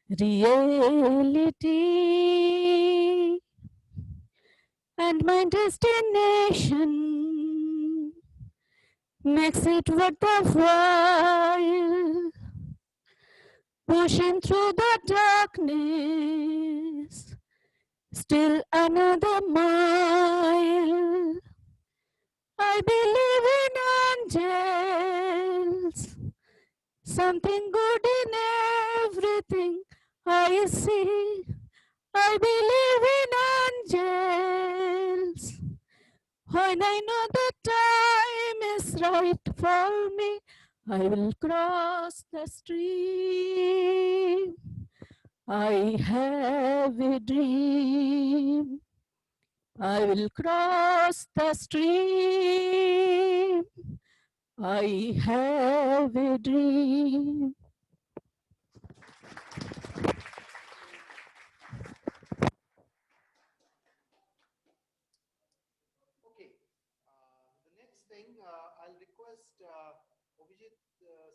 reality and my destination makes it worth the while, pushing through the darkness, still another mile. I believe in angels, something good in everything I see. I believe in angels. When I know the time is right for me, I will cross the stream. I have a dream. I will cross the stream. I have a dream. Okay. The next thing, I'll request Abhijit sir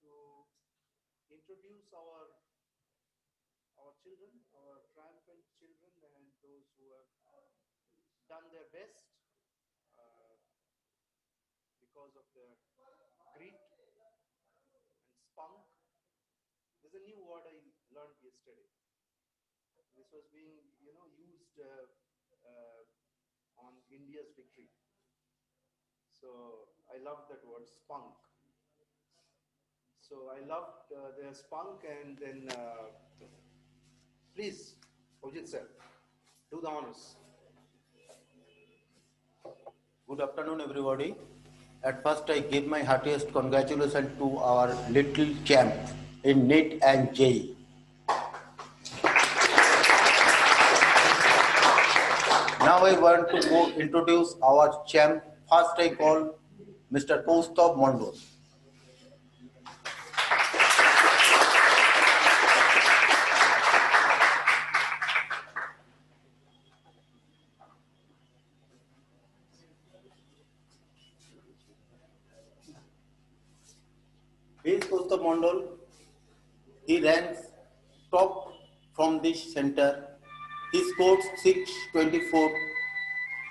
to introduce our children, our triumphant children, and those who have done their best uh, because of their grit and spunk. There's a new word I learned yesterday. This was being, used on India's victory. So I love that word, spunk. So I loved their spunk, and then please, Ojit sir, do the honors. Good afternoon, everybody. At first, I give my heartiest congratulations to our little champ in NEET and JEE. Now I want to introduce our champ. First, I call Mr. Kaustubh Mondol. He is Kaustubh Mondol. He ranks top from this center. He scored 624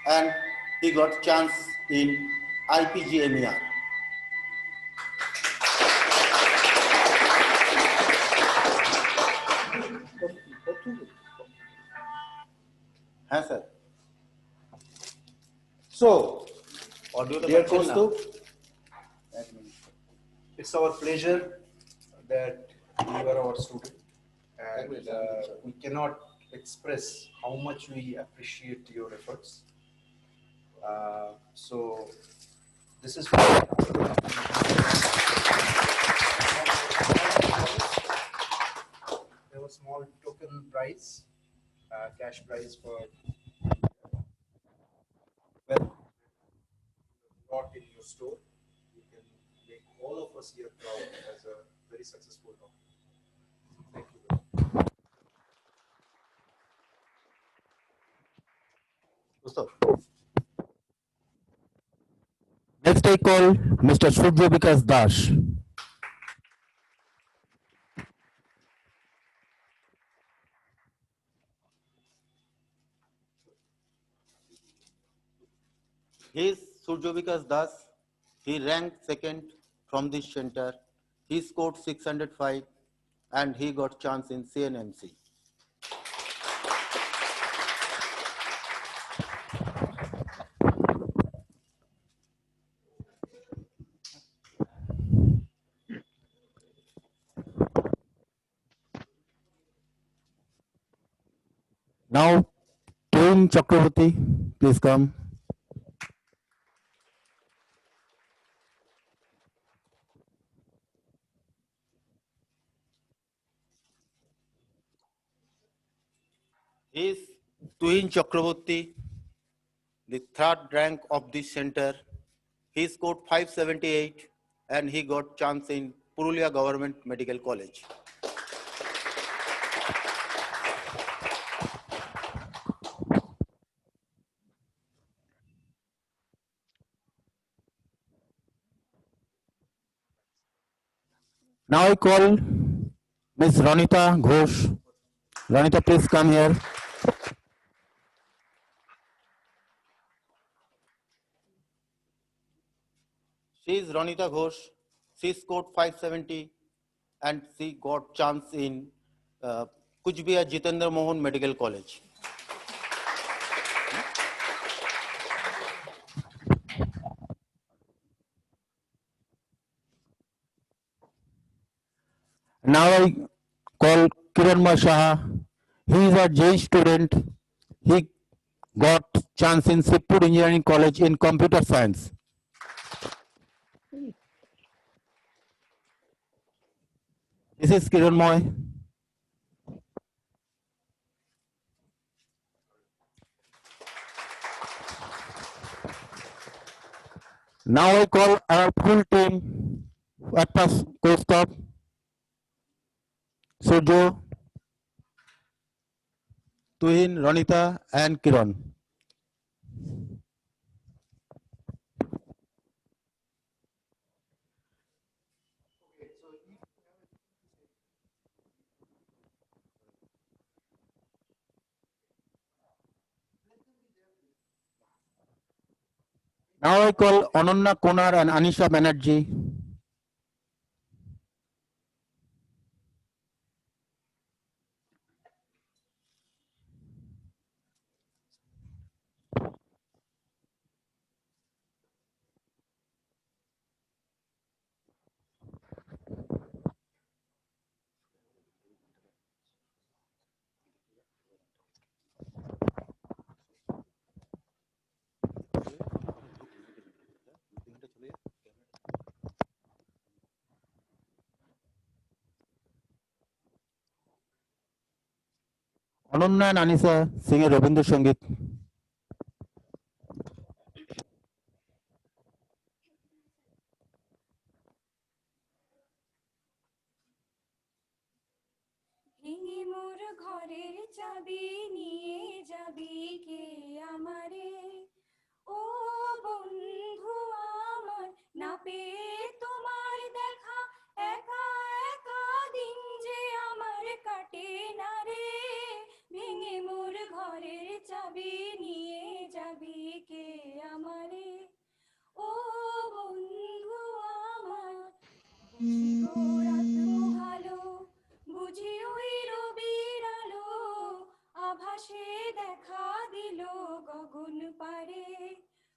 and he got chance in IPGMER. Yes, sir. So, dear Kaustubh, it's our pleasure that you are our student, and we cannot express how much we appreciate your efforts. So, this is there was small token prize, cash prize for well brought in your store. You can make all of us here proud as a very successful doctor. Thank you very much. Next I call Mr. Surya Vikas Das. he is Surya Vikas Das. He ranked second from this center. He scored 605 and he got chance in CNMC. Now, Tuin Chakravarti, please come. He is Tuhin Chakraborty, the third rank of this center. He scored 578 and he got chance in Purulia Government Medical College. Now I call Miss Ronita Ghosh. Ronita, please come here. She is Ronita Ghosh. She scored 570 and she got chance in Kuch Bihar Jitendra Mohan Medical College. Now I call Kiranmoy Saha. He is a JEE student. He got chance in Shivpur Engineering College in Computer Science. This is Kiranmoy. Now I call our full team at first Kostov, Sujo, Tuhin, Ronita, and Kiran. Now I call Ananya Konar and Anisha Banerjee. Ananya and Anisha sing a Rabindra Sangeet. ভেঙে মোর ঘরের চাবি নিয়ে যাবি কে আমারে ও বন্ধু আমার না পেয়ে তোমার দেখা একা একা দিন যে আমার কাটে না রে ভেঙে মোর ঘরের চাবি নিয়ে যাবি কে আমারে ও বন্ধু আমার বুঝি গো রাত পোহালো বুঝি ওই রবির আলো আভাসে দেখা দিল গগন পারে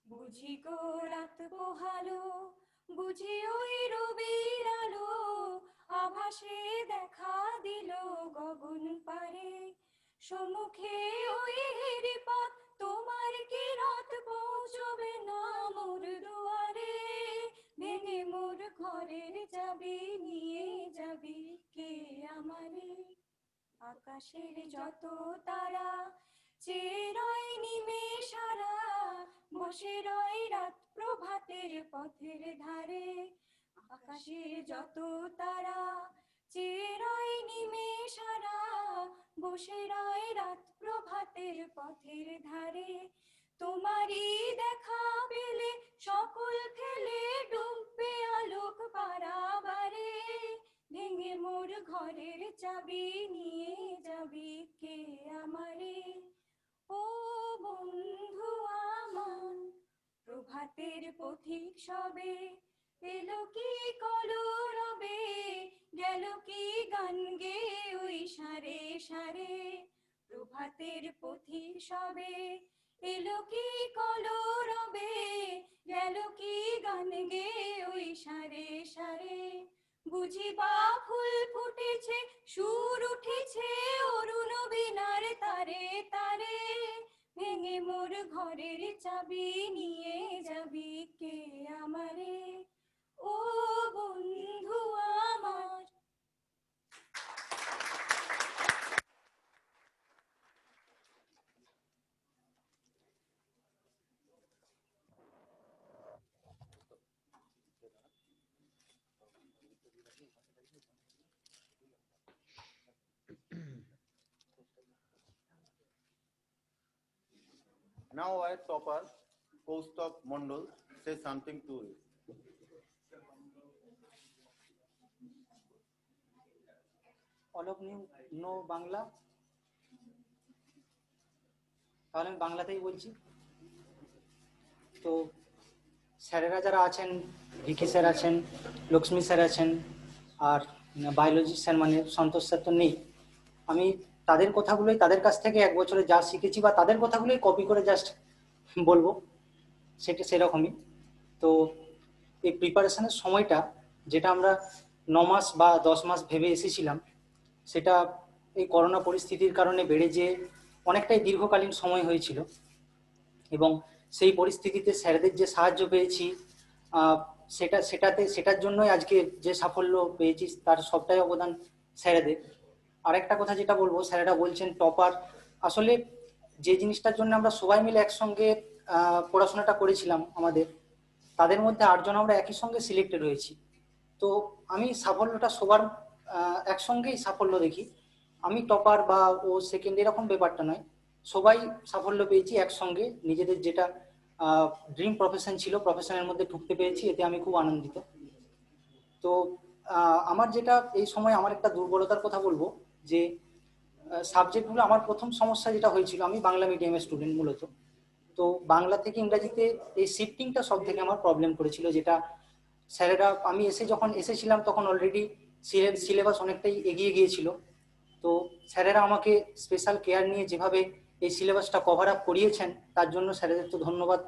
বুঝি গো রাত পোহালো বুঝি ওই রবির আলো আভাসে দেখা দিল গগন পারে সম্মুখে ওই হেরিপথ তোমার কি রাত পৌঁছবে না মোর দুয়ারে ভেঙে মোর ঘরের চাবি নিয়ে যাবি কে আমারে আকাশের যত তারা চেয়ে রয় নিমেষারা বসে রয় রাত প্রভাতের পথের ধারে আকাশের যত তারা চেয়ে রয় নিমেষারা বসে রয় রাত প্রভাতের পথের ধারে তোমারই দেখা পেলে সকল ফেলে ডুববে আলোক পারাবারে ভেঙে মোর ঘরের চাবি নিয়ে যাবি কে আমারে ও বন্ধু আমার প্রভাতের পথিক সবে এলো কি কলরবে গেল কি গান গে ওই সারে সারে প্রভাতের পথিক সবে এলো কি কলরবে গেল কি গান গে ওই সারে সারে বুঝি বা ফুল ফুটেছে সুর উঠেছে অরুণ বীণার তারে তারে ভেঙে মোর ঘরের চাবি নিয়ে যাবি কে আমারে ও বন্ধু আমার Now our topper, Kostov Mondal, say something to you. All of you know Bangla, তাহলে আমি বাংলাতেই বলছি। তো স্যারেরা যারা আছেন, ভিকি স্যার আছেন, লক্ষ্মী স্যার আছেন, আর বায়োলজি স্যার মানে সন্তোষ স্যার তো নেই। আমি তাদের কথাগুলোই, তাদের কাছ থেকে এক বছরে যা শিখেছি বা তাদের কথাগুলোই কপি করে জাস্ট বলবো, সেটা সেরকমই। তো এই প্রিপারেশনের সময়টা, যেটা আমরা 9 মাস বা 10 মাস ভেবে এসেছিলাম, সেটা এই করোনা পরিস্থিতির কারণে বেড়ে যেয়ে অনেকটাই দীর্ঘকালীন সময় হয়েছিল। এবং সেই পরিস্থিতিতে স্যারদের যে সাহায্য পেয়েছি, সেটার জন্যই আজকে যে সাফল্য পেয়েছি তার সবটাই অবদান স্যারেদের। আরেকটা কথা যেটা বলবো, স্যারেরা বলছেন টপার, আসলে যে জিনিসটার জন্য আমরা সবাই মিলে একসঙ্গে পড়াশোনাটা করেছিলাম, আমাদের তাদের মধ্যে 8 জন আমরা একই সঙ্গে সিলেক্টেড হয়েছি। তো আমি সাফল্যটা সবার একসঙ্গেই সাফল্য দেখি। আমি টপার বা ও সেকেন্ড এরকম ব্যাপারটা নয়, সবাই সাফল্য পেয়েছি একসঙ্গে। নিজেদের যেটা ড্রিম প্রফেশন ছিল, প্রফেশনের মধ্যে ঢুকতে পেরেছি, এতে আমি খুব আনন্দিত। তো আমার যেটা এই সময় আমার একটা দুর্বলতার কথা বলবো, যে সাবজেক্টগুলো, আমার প্রথম সমস্যা যেটা হয়েছিল, আমি বাংলা মিডিয়ামের স্টুডেন্ট মূলত। তো বাংলা থেকে ইংরাজিতে এই শিফটিংটা সব থেকে আমার প্রবলেম করেছিল, যেটা স্যারেরা, আমি যখন এসেছিলাম তখন অলরেডি সিলেবাস অনেকটাই এগিয়ে গিয়েছিল। তো স্যারেরা আমাকে স্পেশাল কেয়ার নিয়ে যেভাবে এই সিলেবাসটা কভার আপ করিয়েছেন, তার জন্য স্যারেদের তো ধন্যবাদ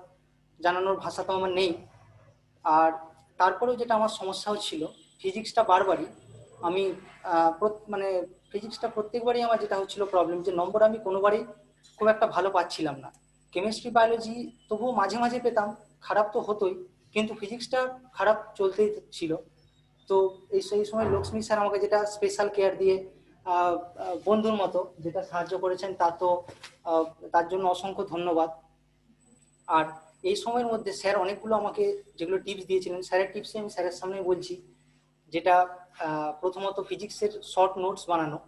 জানানোর ভাষা তো আমার নেই। আর তারপরেও যেটা আমার সমস্যা হচ্ছিল, ফিজিক্সটা বারবারই আমি মানে ফিজিক্সটা প্রত্যেকবারই আমার যেটা হচ্ছিল প্রবলেম, যে নম্বর আমি কোনোবারই খুব একটা ভালো পাচ্ছিলাম না। কেমিস্ট্রি বায়োলজি তবুও মাঝে মাঝে পেতাম, খারাপ তো হতোই, কিন্তু ফিজিক্সটা খারাপ চলতেই ছিল। তো সেই সময় লক্ষ্মী স্যার আমাকে যেটা স্পেশাল কেয়ার দিয়ে বন্ধুর মতো যেটা সাহায্য করেছেন, তার জন্য অসংখ্য ধন্যবাদ। আর এই সময়ের মধ্যে স্যার অনেকগুলো আমাকে যেগুলো টিপস দিয়েছিলেন, স্যারের টিপসে আমি স্যারের সামনে বলছি, যেটা প্রথমত ফিজিক্সের শর্ট নোটস বানানো,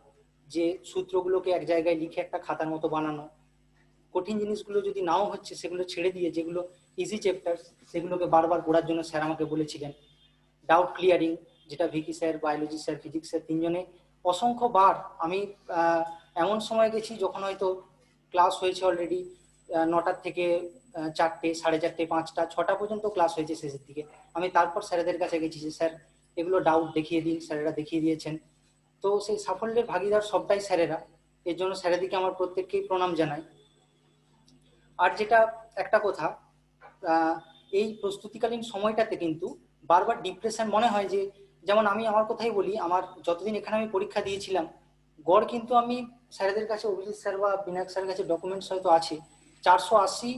যে সূত্রগুলোকে এক জায়গায় লিখে একটা খাতার মতো বানানো, কঠিন জিনিসগুলো যদি নাও হচ্ছে সেগুলো ছেড়ে দিয়ে যেগুলো ইজি চ্যাপ্টার সেগুলোকে বারবার পড়ার জন্য স্যার আমাকে বলেছিলেন। ডাউট ক্লিয়ারিং, যেটা Vicky sir, biology sir, physics sir তিনজনে অসংখ্য বার, আমি এমন সময় গেছি যখন হয়তো ক্লাস হয়েছে অলরেডি 9টার থেকে 4টে, 4:30, 5টা, 6টা পর্যন্ত ক্লাস হয়েছে শেষের দিকে, আমি তারপর স্যারেদের কাছে গেছি যে স্যার এগুলো ডাউট দেখিয়ে দিন, স্যারেরা দেখিয়ে দিয়েছেন। তো সেই সাফল্যের ভাগিদার সবটাই স্যারেরা, এর জন্য স্যারেদিকে আমার প্রত্যেককেই প্রণাম জানাই। আর যেটা একটা কথা, এই প্রস্তুতিকালীন সময়টাতে কিন্তু বারবার ডিপ্রেশন মনে হয়, যে যেমন আমি আমার কথাই বলি, আমার যতদিন এখানে আমি পরীক্ষা দিয়েছিলাম, গড় কিন্তু আমি স্যারেদের কাছে, অভিজিৎ স্যার বা বিনায়ক স্যারের কাছে ডকুমেন্টস হয়তো আছে, 480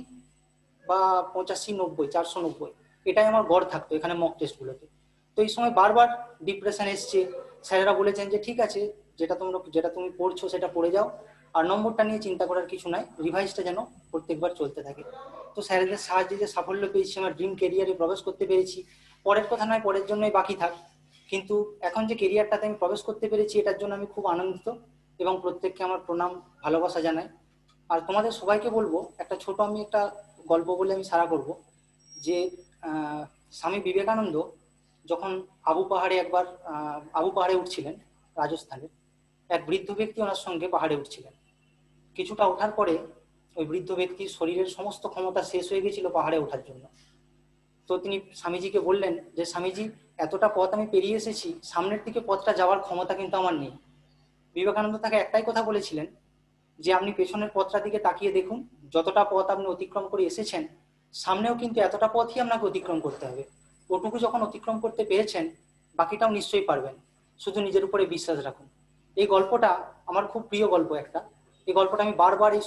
বা 85, 90, 490, এটাই আমার গড় থাকতো এখানে মক টেস্টগুলোতে। তো এই সময় বারবার ডিপ্রেশন এসছে। স্যারেরা বলেছেন যে ঠিক আছে, যেটা তুমি পড়ছো সেটা পড়ে যাও, আর নম্বরটা নিয়ে চিন্তা করার কিছু নাই, রিভাইজটা যেন প্রত্যেকবার চলতে থাকে। তো স্যারেদের সাহায্যে যে সাফল্য পেয়েছি, আমার ড্রিম কেরিয়ারে প্রবেশ করতে পেরেছি, পরের কথা নয়, পরের জন্যই বাকি থাক, কিন্তু এখন যে কেরিয়ারটাতে আমি প্রবেশ করতে পেরেছি, এটার জন্য আমি খুব আনন্দিত এবং প্রত্যেককে আমার প্রণাম, ভালোবাসা জানাই। আর তোমাদের সবাইকে বলবো, একটা ছোট আমি একটা গল্প বলে আমি সারা করব, যে স্বামী বিবেকানন্দ যখন আবু পাহাড়ে উঠছিলেন, রাজস্থানের এক বৃদ্ধ ব্যক্তি ওনার সঙ্গে পাহাড়ে উঠছিলেন। কিছুটা ওঠার পরে ওই বৃদ্ধ ব্যক্তির শরীরের সমস্ত ক্ষমতা শেষ হয়ে গেছিল পাহাড়ে ওঠার জন্য। তো তিনি স্বামীজিকে বললেন যে স্বামীজি, এতটা পথ আমি পেরিয়ে এসেছি, সামনের দিকে পথটা যাওয়ার ক্ষমতা কিন্তু আমার নেই। বিবেকানন্দ তাকে একটাই কথা বলেছিলেন, যে আপনি পেছনের পথটার দিকে তাকিয়ে দেখুন, যতটা পথ আপনি অতিক্রম করে এসেছেন, সামনেও কিন্তু এতটা পথই আপনাকে অতিক্রম করতে হবে। ওটুকু যখন অতিক্রম করতে পেরেছেন, বাকিটাও নিশ্চয়ই পারবেন, শুধু নিজের উপরে বিশ্বাস রাখুন। এই গল্পটা আমার খুব প্রিয় গল্প একটা। এই গল্পটা আমি বারবার এই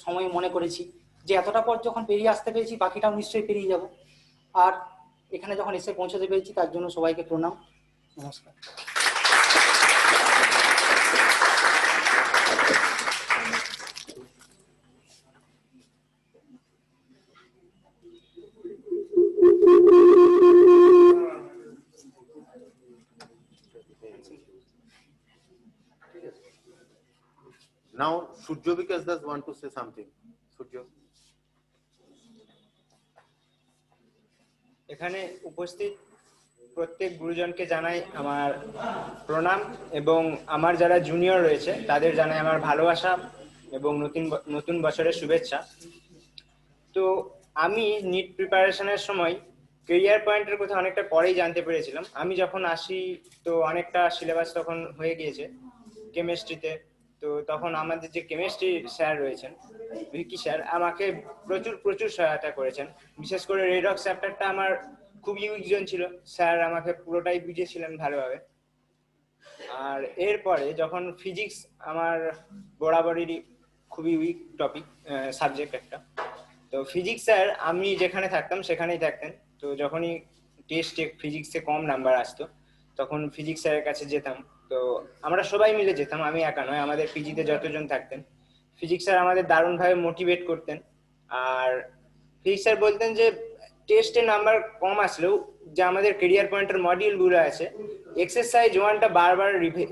সময়ে মনে করেছি, যে এতটা পথ যখন পেরিয়ে আসতে পেরেছি, বাকিটাও নিশ্চয়ই পেরিয়ে যাব। আর এখানে যখন এসে পৌঁছতে পেরেছি, তার জন্য সবাইকে প্রণাম, নমস্কার। Now, Surjo Vikas does want to say something. Surjo. এখানে উপস্থিত প্রত্যেক গুরুজনকে জানাই আমার প্রণাম এবং আমার যারা জুনিয়র রয়েছে তাদের জানাই আমার ভালোবাসা এবং নতুন বছরের শুভেচ্ছা। তো আমি নিট প্রিপারেশনের সময় কেরিয়ার পয়েন্টের কথা অনেকটা পরেই জানতে পেরেছিলাম। আমি যখন আসি তো অনেকটা সিলেবাস তখন হয়ে গিয়েছে কেমিস্ট্রিতে। তো তখন আমাদের যে কেমিস্ট্রি স্যার রয়েছেন ভিকি স্যার আমাকে প্রচুর সহায়তা করেছেন। বিশেষ করে রেডক্স চ্যাপ্টারটা আমার খুবই উইক জোন ছিল, স্যার আমাকে পুরোটাই বুঝিয়েছিলেন ভালোভাবে। আর এরপরে যখন ফিজিক্স আমার বরাবরই খুবই উইক টপিক সাবজেক্ট একটা, তো ফিজিক্স স্যার আমি যেখানে থাকতাম সেখানেই থাকতেন। তো যখনই টেস্টে ফিজিক্সে কম নাম্বার আসতো তখন ফিজিক্স স্যারের কাছে যেতাম। তো আমরা সবাই মিলে যেতাম, আমি একা নয়, আমাদের পিজিতে যতজন থাকতেন ফিজিক্স স্যার আমাদের দারুণভাবে মোটিভেট করতেন। আর ফিজিক্স স্যার বলতেন যে টেস্টে নাম্বার কম আসলেও যে আমাদের কেরিয়ার পয়েন্টের মডিউলগুলো আছে এক্সারসাইজ 1টা বারবার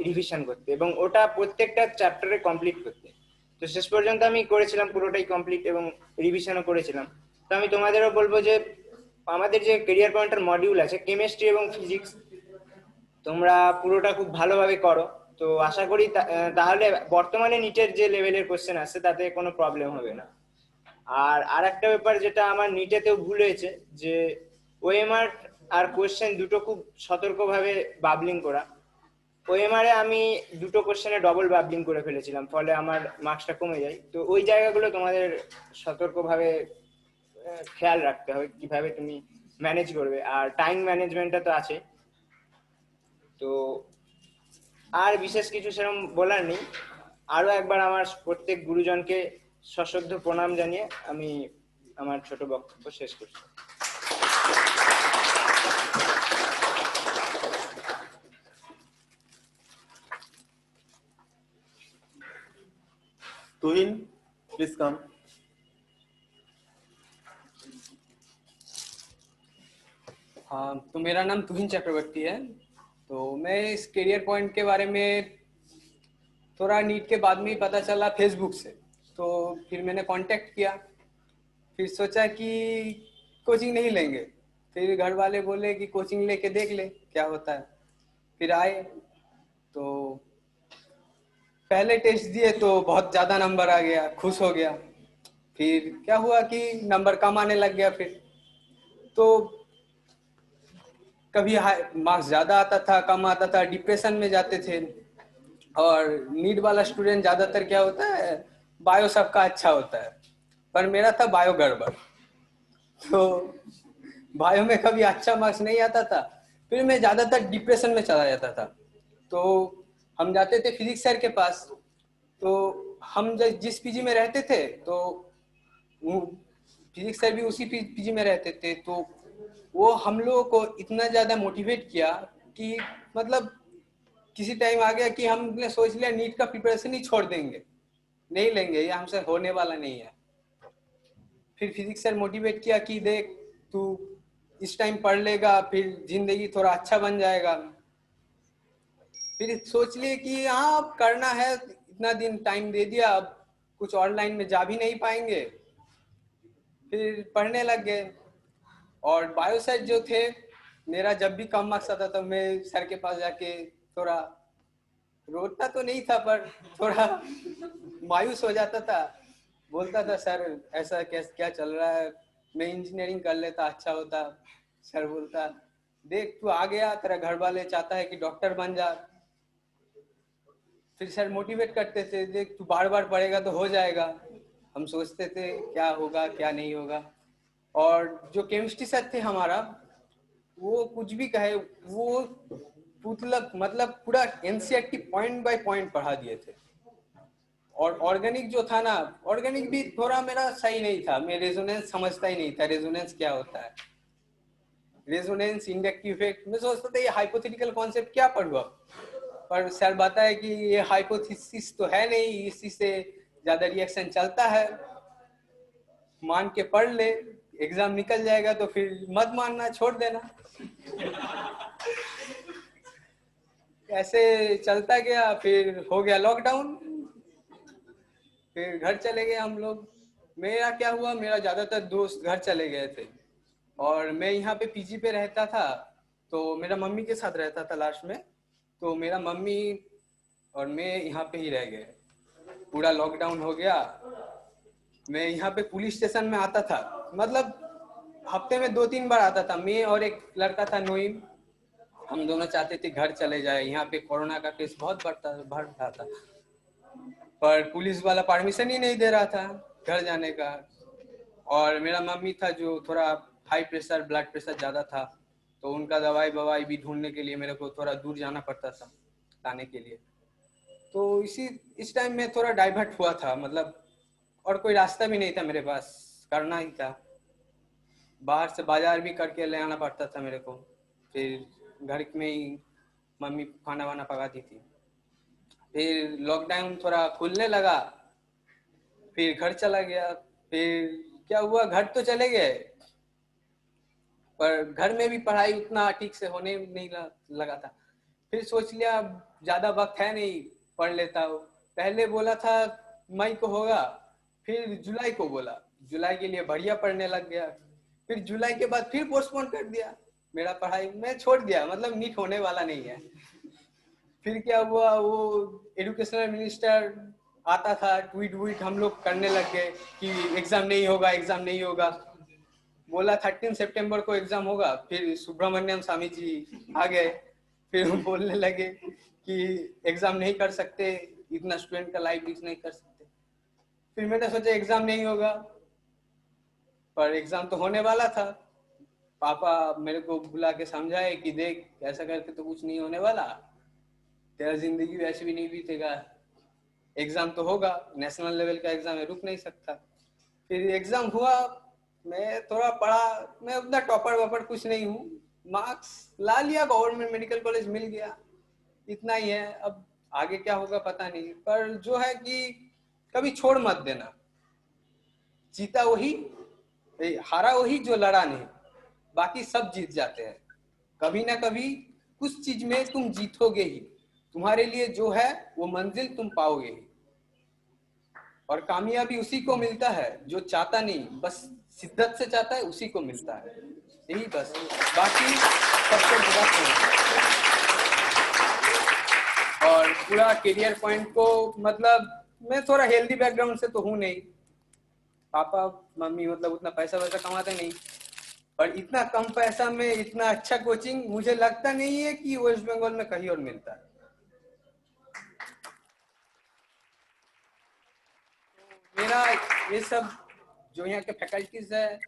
রিভিশন করতে এবং ওটা প্রত্যেকটা চ্যাপ্টারে কমপ্লিট করতে। তো শেষ পর্যন্ত আমি করেছিলাম পুরোটাই কমপ্লিট এবং রিভিশনও করেছিলাম। তো আমি তোমাদেরও বলবো যে আমাদের যে কেরিয়ার পয়েন্টের মডিউল আছে কেমিস্ট্রি এবং ফিজিক্স তোমরা পুরোটা খুব ভালোভাবে করো। তো আশা করি তাহলে বর্তমানে নিটের যে লেভেলের কোশ্চেন আসছে তাতে কোনো প্রবলেম হবে না। আর একটা ব্যাপার যেটা আমার নিটেতেও ভুল হয়েছে যে ওএমআর আর কোশ্চেন দুটো খুব সতর্কভাবে বাবলিং করা। ওএমআর এ আমি দুটো কোশ্চেনে ডবল বাবলিং করে ফেলেছিলাম, ফলে আমার মার্কসটা কমে যায়। তো ওই জায়গাগুলো তোমাদের সতর্কভাবে খেয়াল রাখতে হবে কিভাবে তুমি ম্যানেজ করবে। আর টাইম ম্যানেজমেন্টটা তো আছে। তো আর বিশেষ কিছু সেরকম বলার নেই। আরো একবার আমার প্রত্যেক গুরুজনকে সশ্রদ্ধ প্রণাম জানিয়ে আমি আমার ছোট বক্তব্য শেষ করছি। Tuhin, please come. हाँ, तो मेरा नाम तुहिन चक्रवर्ती है। तो मैं इस करियर पॉइंट के बारे में थोड़ा नीट के बाद में ही पता चला फेसबुक से। तो फिर मैंने कांटेक्ट किया, फिर सोचा कि कोचिंग नहीं लेंगे। फिर घर वाले बोले कि कोचिंग लेके देख ले क्या होता है। फिर आए तो पहले टेस्ट दिए तो बहुत ज़्यादा नंबर आ गया, खुश हो गया। फिर क्या हुआ कि नंबर कम आने लग गया। फिर तो कभी मार्क्स ज़्यादा आता था, कम आता था, डिप्रेशन में जाते थे। और नीट वाला स्टूडेंट ज़्यादातर क्या होता है, बायो सबका अच्छा होता है, पर मेरा था बायो गड़बड़। तो बायो में कभी अच्छा मार्क्स नहीं आता था, फिर मैं ज़्यादातर डिप्रेशन में चला जाता था। तो हम जाते थे फिजिक्स सर के पास। तो हम जिस पीजी में रहते थे तो फिजिक्स सर भी उसी पीजी में रहते थे। तो वो हम लोगों को इतना ज़्यादा मोटिवेट किया कि मतलब किसी टाइम आ गया कि हमने सोच लिया नीट का प्रिपरेशन ही छोड़ देंगे, नहीं लेंगे, ये हमसे होने वाला नहीं है। फिर फिजिक्स सर मोटिवेट किया कि देख तू इस टाइम पढ़ लेगा, फिर जिंदगी थोड़ा अच्छा बन जाएगा। फिर सोच लिए कि हाँ अब करना है, इतना दिन टाइम दे दिया, अब कुछ ऑनलाइन में जा भी नहीं पाएंगे। फिर पढ़ने लग गए। और बायो सर जो थे, मेरा जब भी कम मार्क्स आता था मैं सर के पास जाके थोड़ा रोता तो नहीं था पर थोड़ा मायूस हो जाता था। बोलता था सर ऐसा क्या चल रहा है, मैं इंजीनियरिंग कर लेता अच्छा होता। सर बोलता देख तू आ गया, तेरा घर वाले चाहता है कि डॉक्टर बन जा। फिर सर मोटिवेट करते थे, देख तू बार बार पढ़ेगा तो हो जाएगा। हम सोचते थे क्या होगा क्या नहीं होगा। और जो केमिस्ट्री सर थे हमारा, वो कुछ भी कहे वो मतलब पूरा एनसीईआरटी पॉइंट बाय पॉइंट पढ़ा दिए थे। और ऑर्गेनिक जो था ना, ऑर्गेनिक भी थोड़ा मेरा सही नहीं था, मैं रेजोनेंस समझता ही नहीं था, रेजोनेंस क्या होता है, रेजोनेंस इंडक्टिव इफेक्ट। मैं सोचता था ये हाइपोथेटिकल कॉन्सेप्ट क्या पढ़ूँ, पर सर बताया कि ये हाइपोथेसिस तो है नहीं, इसी से ज्यादा रिएक्शन चलता है, मान के पढ़ ले, एग्जाम निकल जाएगा तो फिर मत मानना, छोड़ देना। ऐसे चलता गया। फिर हो गया लॉकडाउन, फिर घर चले गए हम लोग। मेरा क्या हुआ, मेरा ज्यादातर दोस्त घर चले गए थे और मैं यहाँ पे पीजी पे रहता था। तो मेरा मम्मी के साथ रहता था लास्ट में। तो मेरा मम्मी और मैं यहाँ पे ही रह गए, पूरा लॉकडाउन हो गया। मैं यहाँ पे पुलिस स्टेशन में आता था, मतलब हफ्ते में 2-3 बार आता था। मैं और एक लड़का था नोइम, हम दोनों चाहते थे घर चले जाए। यहाँ पे कोरोना का केस बहुत बढ़ रहा था, पर पुलिस वाला परमिशन ही नहीं दे रहा था घर जाने का। और मेरा मम्मी था जो थोड़ा हाई प्रेशर, ब्लड प्रेशर ज़्यादा था, तो उनका दवाई ववाई भी ढूंढने के लिए मेरे को थोड़ा दूर जाना पड़ता था लाने के लिए। तो इस टाइम में थोड़ा डाइवर्ट हुआ था, मतलब और कोई रास्ता भी नहीं था मेरे पास, करना ही था। बाहर से बाजार भी करके ले आना पड़ता था मेरे को, फिर घर में ही मम्मी खाना वाना पकाती थी। फिर लॉकडाउन थोड़ा खुलने लगा, फिर घर चला गया। फिर क्या हुआ, घर तो चले गए, पर घर में भी पढ़ाई उतना ठीक से होने नहीं लगा था। फिर सोच लिया ज्यादा वक्त है नहीं, पढ़ लेता हूँ। पहले बोला था मई को होगा, फिर जुलाई को बोला, जुलाई के लिए बढ़िया पढ़ने लग गया। फिर जुलाई के बाद फिर पोस्टपोन कर दिया मेरा पढ़ाई, मैं छोड़ दिया, मतलब नीट होने वाला नहीं है। फिर क्या हुआ, वो एजुकेशनल मिनिस्टर आता था, ट्वीट हम लोग करने लग गए कि एग्जाम नहीं होगा, एग्जाम नहीं होगा। बोला 13 सितंबर को एग्जाम होगा, फिर सुब्रमण्यम स्वामी जी आ गए, फिर हम बोलने लगे कि एग्जाम नहीं कर सकते, इतना स्टूडेंट का लाइफ रिस्क नहीं कर सकते। फिर मैंने सोचा एग्जाम नहीं होगा, पर एग्जाम तो होने वाला था। पापा मेरे को बुला के समझाए कि देख ऐसा करके तो कुछ नहीं होने वाला, तेरा जिंदगी वैसे भी नहीं बीतेगा, एग्जाम तो होगा, नेशनल लेवल का एग्जाम है, रुक नहीं सकता। फिर एग्जाम हुआ, मैं थोड़ा पढ़ा, मैं उतना टॉपर वॉपर कुछ नहीं हूँ, मार्क्स ला लिया, गवर्नमेंट मेडिकल कॉलेज मिल गया, इतना ही है। अब आगे क्या होगा पता नहीं, पर जो है कि कभी छोड़ मत देना, जीता वही, हारा वही जो लड़ा नहीं, बाकी सब जीत जाते हैं। कभी ना कभी कुछ चीज में तुम जीतोगे ही, तुम्हारे लिए जो है वो मंजिल तुम पाओगे ही। और कामयाबी उसी को मिलता है जो चाहता नहीं, बस शिद्दत से चाहता है, उसी को मिलता है, यही बस, बाकी सबसे बुरा है। और पूरा करियर पॉइंट को, मतलब मैं थोड़ा हेल्दी बैकग्राउंड से तो हूँ नहीं, पापा मम्मी मतलब उतना पैसा वैसा कमाते नहीं, पर इतना कम पैसा में इतना अच्छा कोचिंग मुझे लगता नहीं है कि वेस्ट बंगाल में कहीं और मिलता है। मेरा ये सब जो यहाँ के फैकल्टीज है,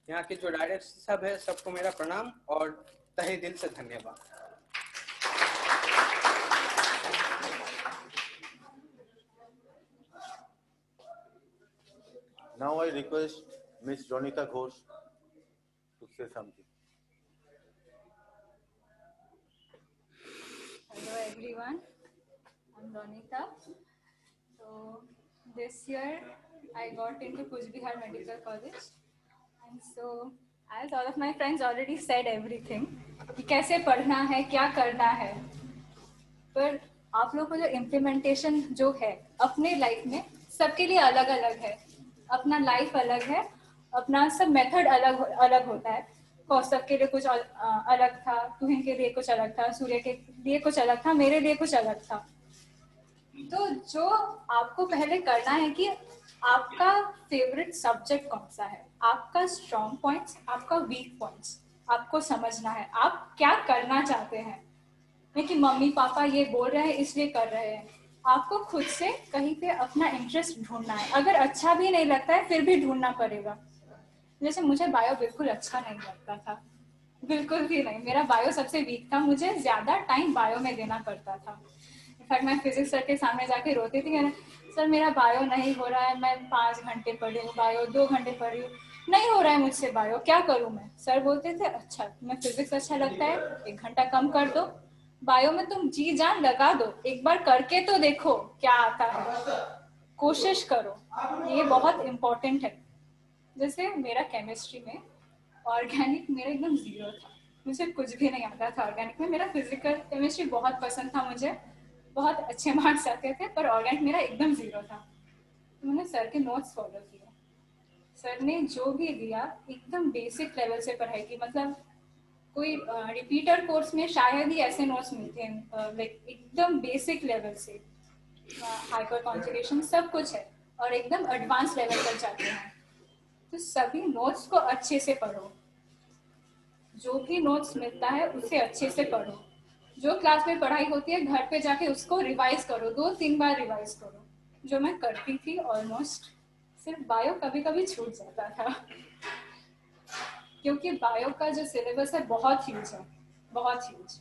यहाँ के जो डायरेक्टर सब है, सबको मेरा प्रणाम और तहे दिल से धन्यवाद। Now I request Ms. Ronita Ghosh to say something. Hello everyone, I'm Ronita. So this year I got into Kuch Bihar Medical College, and so as all of my friends already said everything कि कैसे पढ़ना है, क्या करना है, पर आप लोगों को जो इम्प्लीमेंटेशन जो है अपने लाइफ में, सबके लिए अलग अलग है, अपना लाइफ अलग है, अपना सब मेथड अलग अलग होता है। कौस्तभ के लिए कुछ अलग था, तुहिन के लिए कुछ अलग था, सूर्य के लिए कुछ अलग था, मेरे लिए कुछ अलग था। तो जो आपको पहले करना है कि आपका फेवरेट सब्जेक्ट कौन सा है, आपका स्ट्रॉन्ग पॉइंट्स, आपका वीक पॉइंट्स आपको समझना है, आप क्या करना चाहते हैं। नहीं कि मम्मी पापा ये बोल रहे हैं इसलिए कर रहे हैं, आपको खुद से कहीं पे अपना इंटरेस्ट ढूंढना है। अगर अच्छा भी नहीं लगता है फिर भी ढूंढना पड़ेगा। जैसे मुझे बायो बिल्कुल अच्छा नहीं लगता था, बिल्कुल भी नहीं, मेरा बायो सबसे वीक था, मुझे ज्यादा टाइम बायो में देना पड़ता था। इनफैक्ट मैं फिजिक्स सर के सामने जाके रोती थी, सर मेरा बायो नहीं हो रहा है, मैं 5 घंटे पढ़ी हूँ बायो, 2 घंटे पढ़ी हूँ, नहीं हो रहा है मुझसे बायो, क्या करूँ मैं। सर बोलते थे अच्छा तुम्हें फिजिक्स अच्छा लगता है, 1 घंटा कम कर दो, बायो में तुम जी जान लगा दो, एक बार करके तो देखो क्या आता है, कोशिश करो, ये बहुत इम्पोर्टेंट है। जैसे मेरा केमिस्ट्री में ऑर्गेनिक मेरा एकदम 0 था, मुझे कुछ भी नहीं आता था ऑर्गेनिक में। मेरा फिजिकल केमिस्ट्री बहुत पसंद था, मुझे बहुत अच्छे मार्क्स आते थे, पर ऑर्गेनिक मेरा एकदम 0 था। तो मैंने सर के नोट्स फॉलो किए, सर ने जो भी दिया एकदम बेसिक लेवल से पढ़ाई की, मतलब कोई रिपीटर कोर्स में शायद ही ऐसे नोट्स मिलते हैं, लाइक एकदम बेसिक लेवल से हाइपर कॉन्जुगेशन सब कुछ है और एकदम एडवांस लेवल तक जाते हैं। तो सभी नोट्स को अच्छे से पढ़ो, जो भी नोट्स मिलता है उसे अच्छे से पढ़ो। जो क्लास में पढ़ाई होती है घर पे जाके उसको रिवाइज करो, 2-3 बार रिवाइज करो, जो मैं करती थी ऑलमोस्ट। सिर्फ बायो कभी कभी छूट जाता था क्योंकि बायो का जो सिलेबस है बहुत ह्यूज है, बहुत ह्यूज।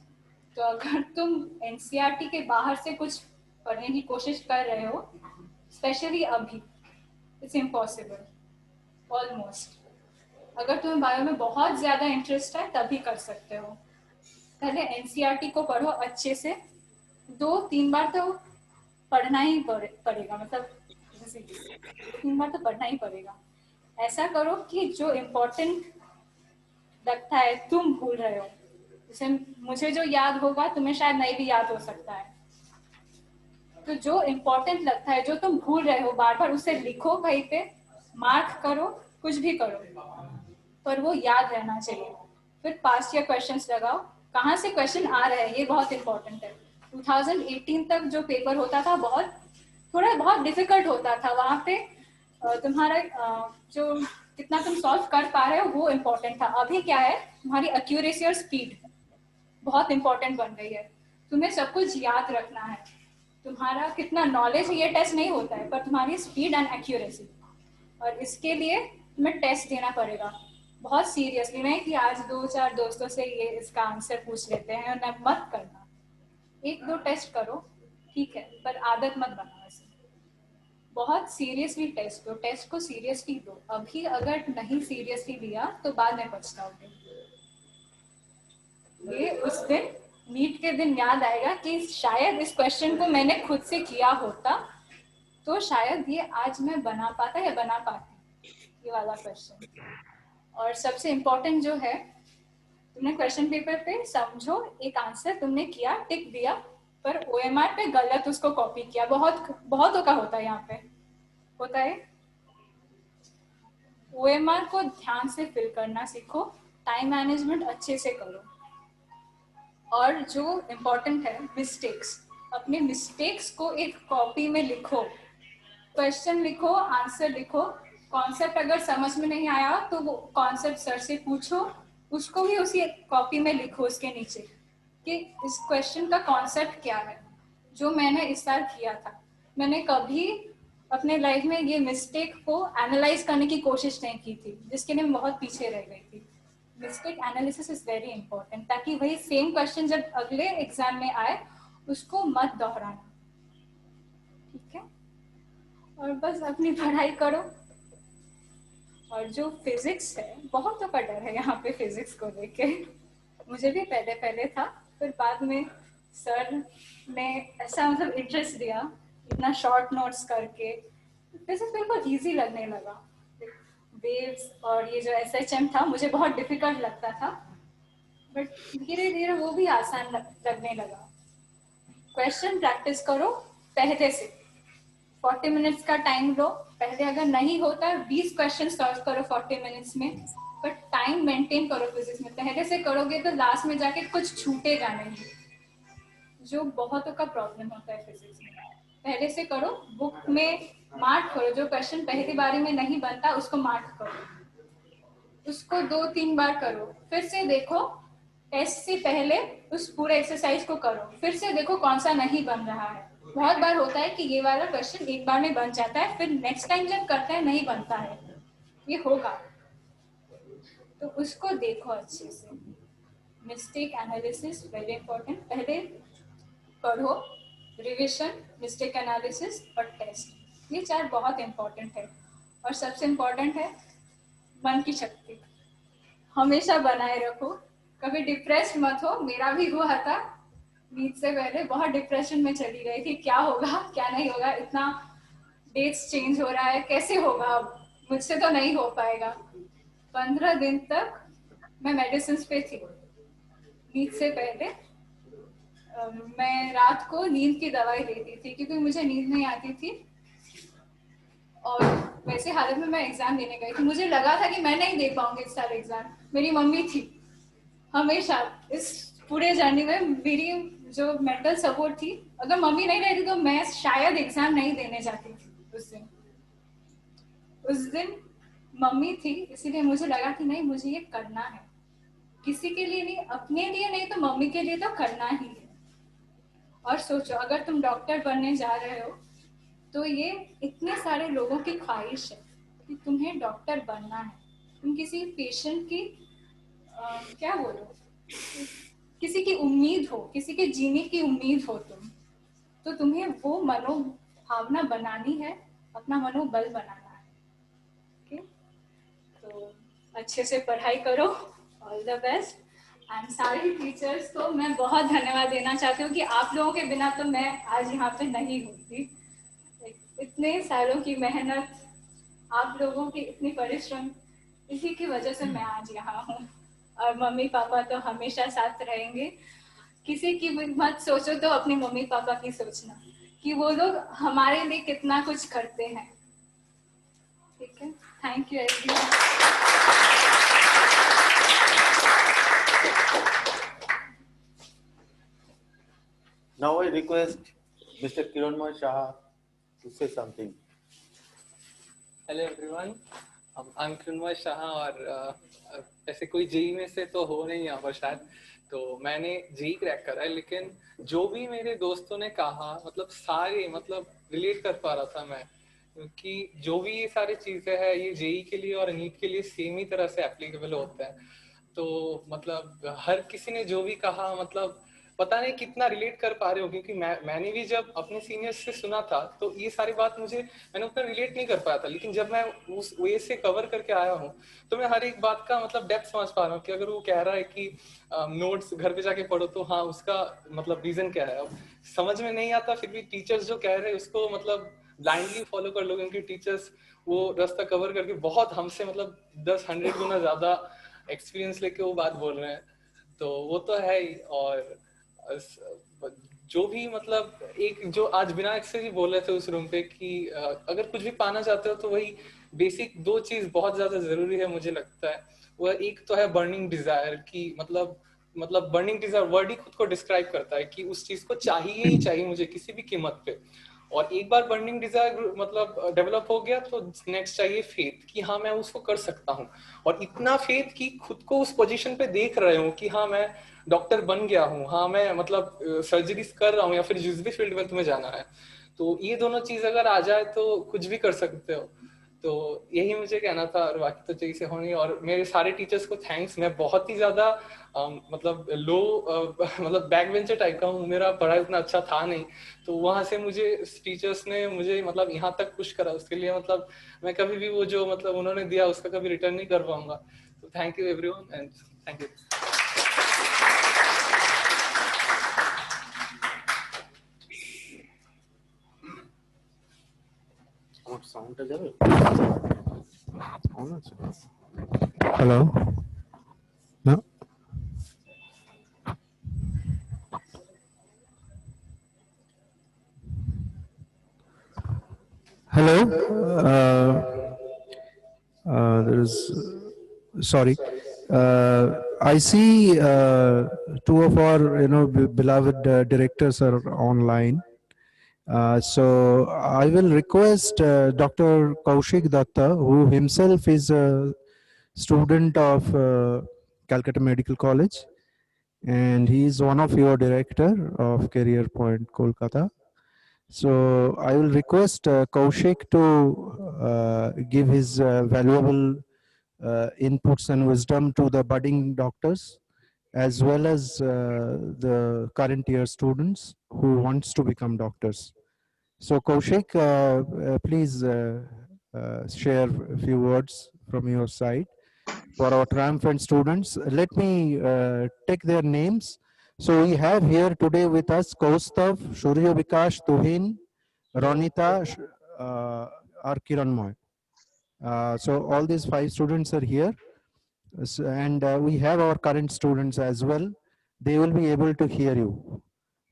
तो अगर तुम एनसीईआरटी के बाहर से कुछ पढ़ने की कोशिश कर रहे हो, स्पेशली अभी, इट्स इम्पॉसिबल ऑलमोस्ट। अगर तुम्हें बायो में बहुत ज्यादा इंटरेस्ट है तभी कर सकते हो। पहले एनसीईआरटी को पढ़ो अच्छे से, 2-3 बार तो पढ़ना ही पड़ेगा, मतलब 2-3 बार तो पढ़ना ही पड़ेगा। ऐसा करो कि जो इम्पोर्टेंट लगता है तुम भूल रहे हो, जैसे मुझे जो याद होगा तुम्हें शायद नहीं भी याद हो सकता है, तो जो इम्पोर्टेंट लगता है, जो तुम भूल रहे हो बार बार, उसे लिखो कहीं पे, मार्क करो, कुछ भी करो, पर वो याद रहना चाहिए। फिर पास्ट ईयर क्वेश्चंस लगाओ, कहाँ से क्वेश्चन आ रहे हैं ये बहुत इंपॉर्टेंट है। 2018 तक जो पेपर होता था बहुत डिफिकल्ट होता था, वहाँ पे तुम्हारा जो कितना तुम सॉल्व कर पा रहे हो वो इम्पोर्टेंट था। अभी क्या है, तुम्हारी एक्यूरेसी और स्पीड बहुत इंपॉर्टेंट बन गई है। तुम्हें सब कुछ याद रखना है, तुम्हारा कितना नॉलेज ये टेस्ट नहीं होता है, पर तुम्हारी स्पीड एंड एक्यूरेसी, और इसके लिए तुम्हें टेस्ट देना पड़ेगा बहुत सीरियसली। नहीं कि आज 2-4 दोस्तों से ये इसका आंसर पूछ लेते हैं, और मत करना। 1-2 टेस्ट करो ठीक है, पर आदत मत बनाओ इसे। बहुत सीरियसली टेस्ट दो, टेस्ट को सीरियसली दो। अभी अगर नहीं सीरियसली लिया तो बाद में पछताओगे। ये उस दिन नीट के दिन याद आएगा कि शायद इस क्वेश्चन को मैंने खुद से किया होता तो शायद ये आज मैं बना पाता या बना पाती, ये वाला क्वेश्चन। और सबसे इम्पोर्टेंट जो है, तुमने क्वेश्चन पेपर पे समझो एक आंसर तुमने किया, टिक दिया, पर ओएमआर पे गलत उसको कॉपी किया। बहुतों का होता है, यहाँ पे होता है। ओएमआर को ध्यान से फिल करना सीखो, टाइम मैनेजमेंट अच्छे से करो। और जो इम्पोर्टेंट है, मिस्टेक्स, अपने मिस्टेक्स को एक कॉपी में लिखो, क्वेश्चन लिखो, आंसर लिखो। कॉन्सेप्ट अगर समझ में नहीं आया तो वो कॉन्सेप्ट सर से पूछो, उसको भी उसी कॉपी में लिखो उसके नीचे कि इस क्वेश्चन का कॉन्सेप्ट क्या है, जो मैंने इस साल किया था। मैंने कभी अपने लाइफ में ये मिस्टेक को एनालाइज करने की कोशिश नहीं की थी, जिसके लिए मैं बहुत पीछे रह गई थी। Mistake analysis is very important, ताकि वही सेम क्वेश्चन जब अगले एग्जाम में आए उसको मत दोहराना, ठीक है। और बस अपनी पढ़ाई करो। और जो फिजिक्स है, बहुतों का डर है यहाँ पे फिजिक्स को लेके, मुझे भी पहले था, फिर बाद में सर ने ऐसा मतलब इंटरेस्ट दिया, इतना शॉर्ट नोट्स करके फिजिक्स बिल्कुल इजी लगने लगा। वेव्स और ये जो एसएचएम था मुझे बहुत डिफिकल्ट लगता था, बट धीरे धीरे वो भी आसान लगने लगा। क्वेश्चन प्रैक्टिस करो पहले से, 40 मिनट्स का टाइम लो पहले। अगर नहीं होता 20 क्वेश्चन सॉल्व करो 40 मिनट्स में, बट टाइम मेंटेन करो फिजिक्स में। पहले से करोगे तो लास्ट में जाके कुछ छूटेगा नहीं, जो बहुतों का प्रॉब्लम होता है फिजिक्स में। पहले से करो, बुक में मार्क करो, जो क्वेश्चन पहली बारी में नहीं बनता उसको मार्क करो, उसको 2-3 बार करो, फिर से देखो, टेस्ट से पहले उस पूरे एक्सरसाइज को करो, फिर से देखो कौन सा नहीं बन रहा है। बहुत बार होता है कि ये वाला क्वेश्चन एक बार में बन जाता है, फिर नेक्स्ट टाइम जब करते हैं नहीं बनता है, ये होगा, तो उसको देखो अच्छे से। मिस्टेक एनालिसिस वेरी इंपॉर्टेंट, पहले पढ़ो, रिविजन, मिस्टेक एनालिसिस और टेस्ट, ये 4 बहुत इंपॉर्टेंट है। और सबसे इंपॉर्टेंट है मन की शक्ति, हमेशा बनाए रखो, कभी डिप्रेस मत हो। मेरा भी हुआ था, नीट से पहले बहुत डिप्रेशन में चली गई थी, क्या होगा क्या नहीं होगा, इतना डेट्स चेंज हो रहा है, कैसे होगा, अब मुझसे तो नहीं हो पाएगा। 15 दिन तक मैं मेडिसिन पे थी नीट से पहले। मैं रात को नींद की दवाई लेती थी क्योंकि मुझे नींद नहीं आती थी, और वैसे हालत में मैं एग्जाम देने गई थी। मुझे लगा था कि मैं नहीं दे पाऊंगी इस साल एग्जाम, मेरी मम्मी थी हमेशा इस पूरे जर्नी में मेरी जो मेंटल सपोर्ट थी, अगर मम्मी नहीं रहती तो मैं शायद एग्जाम नहीं देने जाती थी उस दिन मम्मी थी, इसीलिए मुझे लगा कि नहीं, मुझे ये करना है, किसी के लिए नहीं, अपने लिए नहीं तो मम्मी के लिए तो करना ही है। और सोचो, अगर तुम डॉक्टर बनने जा रहे हो तो ये इतने सारे लोगों की ख्वाहिश है कि तुम्हें डॉक्टर बनना है। तुम किसी पेशेंट की क्या बोलो, किसी की उम्मीद हो, किसी के जीने की उम्मीद हो तुम, तो तुम्हें वो मनोभावना बनानी है, अपना मनोबल बनाना है। ओके, तो अच्छे से पढ़ाई करो, ऑल द बेस्ट। एंड सारे टीचर्स को मैं बहुत धन्यवाद देना चाहती हूँ कि आप लोगों के बिना तो मैं आज यहाँ पे नहीं होती। इतने सालों की मेहनत, आप लोगों की इतनी परिश्रम, इसी की वजह से मैं आज यहाँ हूँ। और मम्मी पापा तो हमेशा साथ रहेंगे। किसी की भी मत सोचो तो अपने मम्मी पापा की सोचना कि वो लोग हमारे लिए कितना कुछ करते हैं। ठीक है, thank you everyone. Now I request Mr. Kiranmoy Shah to say something. Hello everyone, I am Kiranmoy Shah. और ऐसे कोई जेई में से तो हो नहीं यहाँ पर शायद, तो मैंने जेई क्रैक करा है, लेकिन जो भी मेरे दोस्तों ने कहा मतलब सारे मतलब रिलेट कर पा रहा था मैं, क्योंकि जो भी ये सारी चीजें हैं ये जेई के लिए और नीट के लिए सेम ही तरह से एप्लीकेबल होता है। तो मतलब हर किसी ने जो भी कहा मतलब पता नहीं कितना रिलेट कर पा रहे हो, क्योंकि मैंने भी जब अपने सीनियर्स से सुना था तो ये सारी बात मैंने उतना रिलेट नहीं कर पाया था, लेकिन जब मैं उस वे से कवर करके आया हूँ तो मैं हर एक बात का मतलब डेप्थ समझ पा रहा हूँ कि अगर वो कह रहा है कि नोट्स घर पे जाके पढ़ो तो हाँ, उसका मतलब रीजन क्या है। अब समझ में नहीं आता फिर भी टीचर्स जो कह रहे हैं उसको मतलब ब्लाइंडली फॉलो कर लो, क्योंकि टीचर्स वो रास्ता कवर करके बहुत हमसे मतलब 10-100 गुना ज्यादा एक्सपीरियंस लेके वो बात बोल रहे हैं, तो वो तो है ही। और जो भी मतलब एक जो आज विनायक से भी बोल रहे थे उस रूम पे कि अगर कुछ भी पाना चाहते हो तो वही बेसिक 2 चीज बहुत ज्यादा जरूरी है मुझे लगता है। वह एक तो है बर्निंग डिजायर की मतलब बर्निंग डिजायर वर्ड ही खुद को डिस्क्राइब करता है कि उस चीज को चाहिए ही चाहिए मुझे किसी भी कीमत पे। और एक बार बर्निंग डिजायर मतलब डेवलप हो गया तो नेक्स्ट चाहिए फेथ कि हाँ मैं उसको कर सकता हूँ, और इतना फेथ कि खुद को उस पोजीशन पे देख रहे हूँ कि हाँ मैं डॉक्टर बन गया हूँ, हाँ मैं मतलब सर्जरीज कर रहा हूँ या फिर जिस भी फील्ड में तुम्हें जाना है। तो ये दोनों चीज अगर आ जाए तो कुछ भी कर सकते हो। तो यही मुझे कहना था, और बाकी तो चीजें होनी। और मेरे सारे टीचर्स को थैंक्स। मैं बहुत ही ज्यादा मतलब लो मतलब बैक बेंचर टाइप का हूँ, मेरा पढ़ाई उतना अच्छा था नहीं, तो वहां से मुझे टीचर्स ने मुझे मतलब यहाँ तक पुश करा, उसके लिए मतलब मैं कभी भी वो जो मतलब उन्होंने दिया उसका कभी रिटर्न नहीं कर पाऊंगा। तो thank you everyone and thank you. Hello. No. Hello. There is. Sorry. I see 2 of our beloved directors are online. So I will request Dr. Kaushik Datta, who himself is a student of Calcutta Medical College, and he is one of your director of Career Point, Kolkata. So I will request Kaushik to give his valuable inputs and wisdom to the budding doctors, as well as the current year students who wants to become doctors. So Kaushik, please share a few words from your side for our triumphant students. Let me take their names. So we have here today with us Kaustav, Shurya Vikash, Tuhin, Ronita, or Kiranmoy. So all these 5 students are here. And we have our current students as well. They will be able to hear you.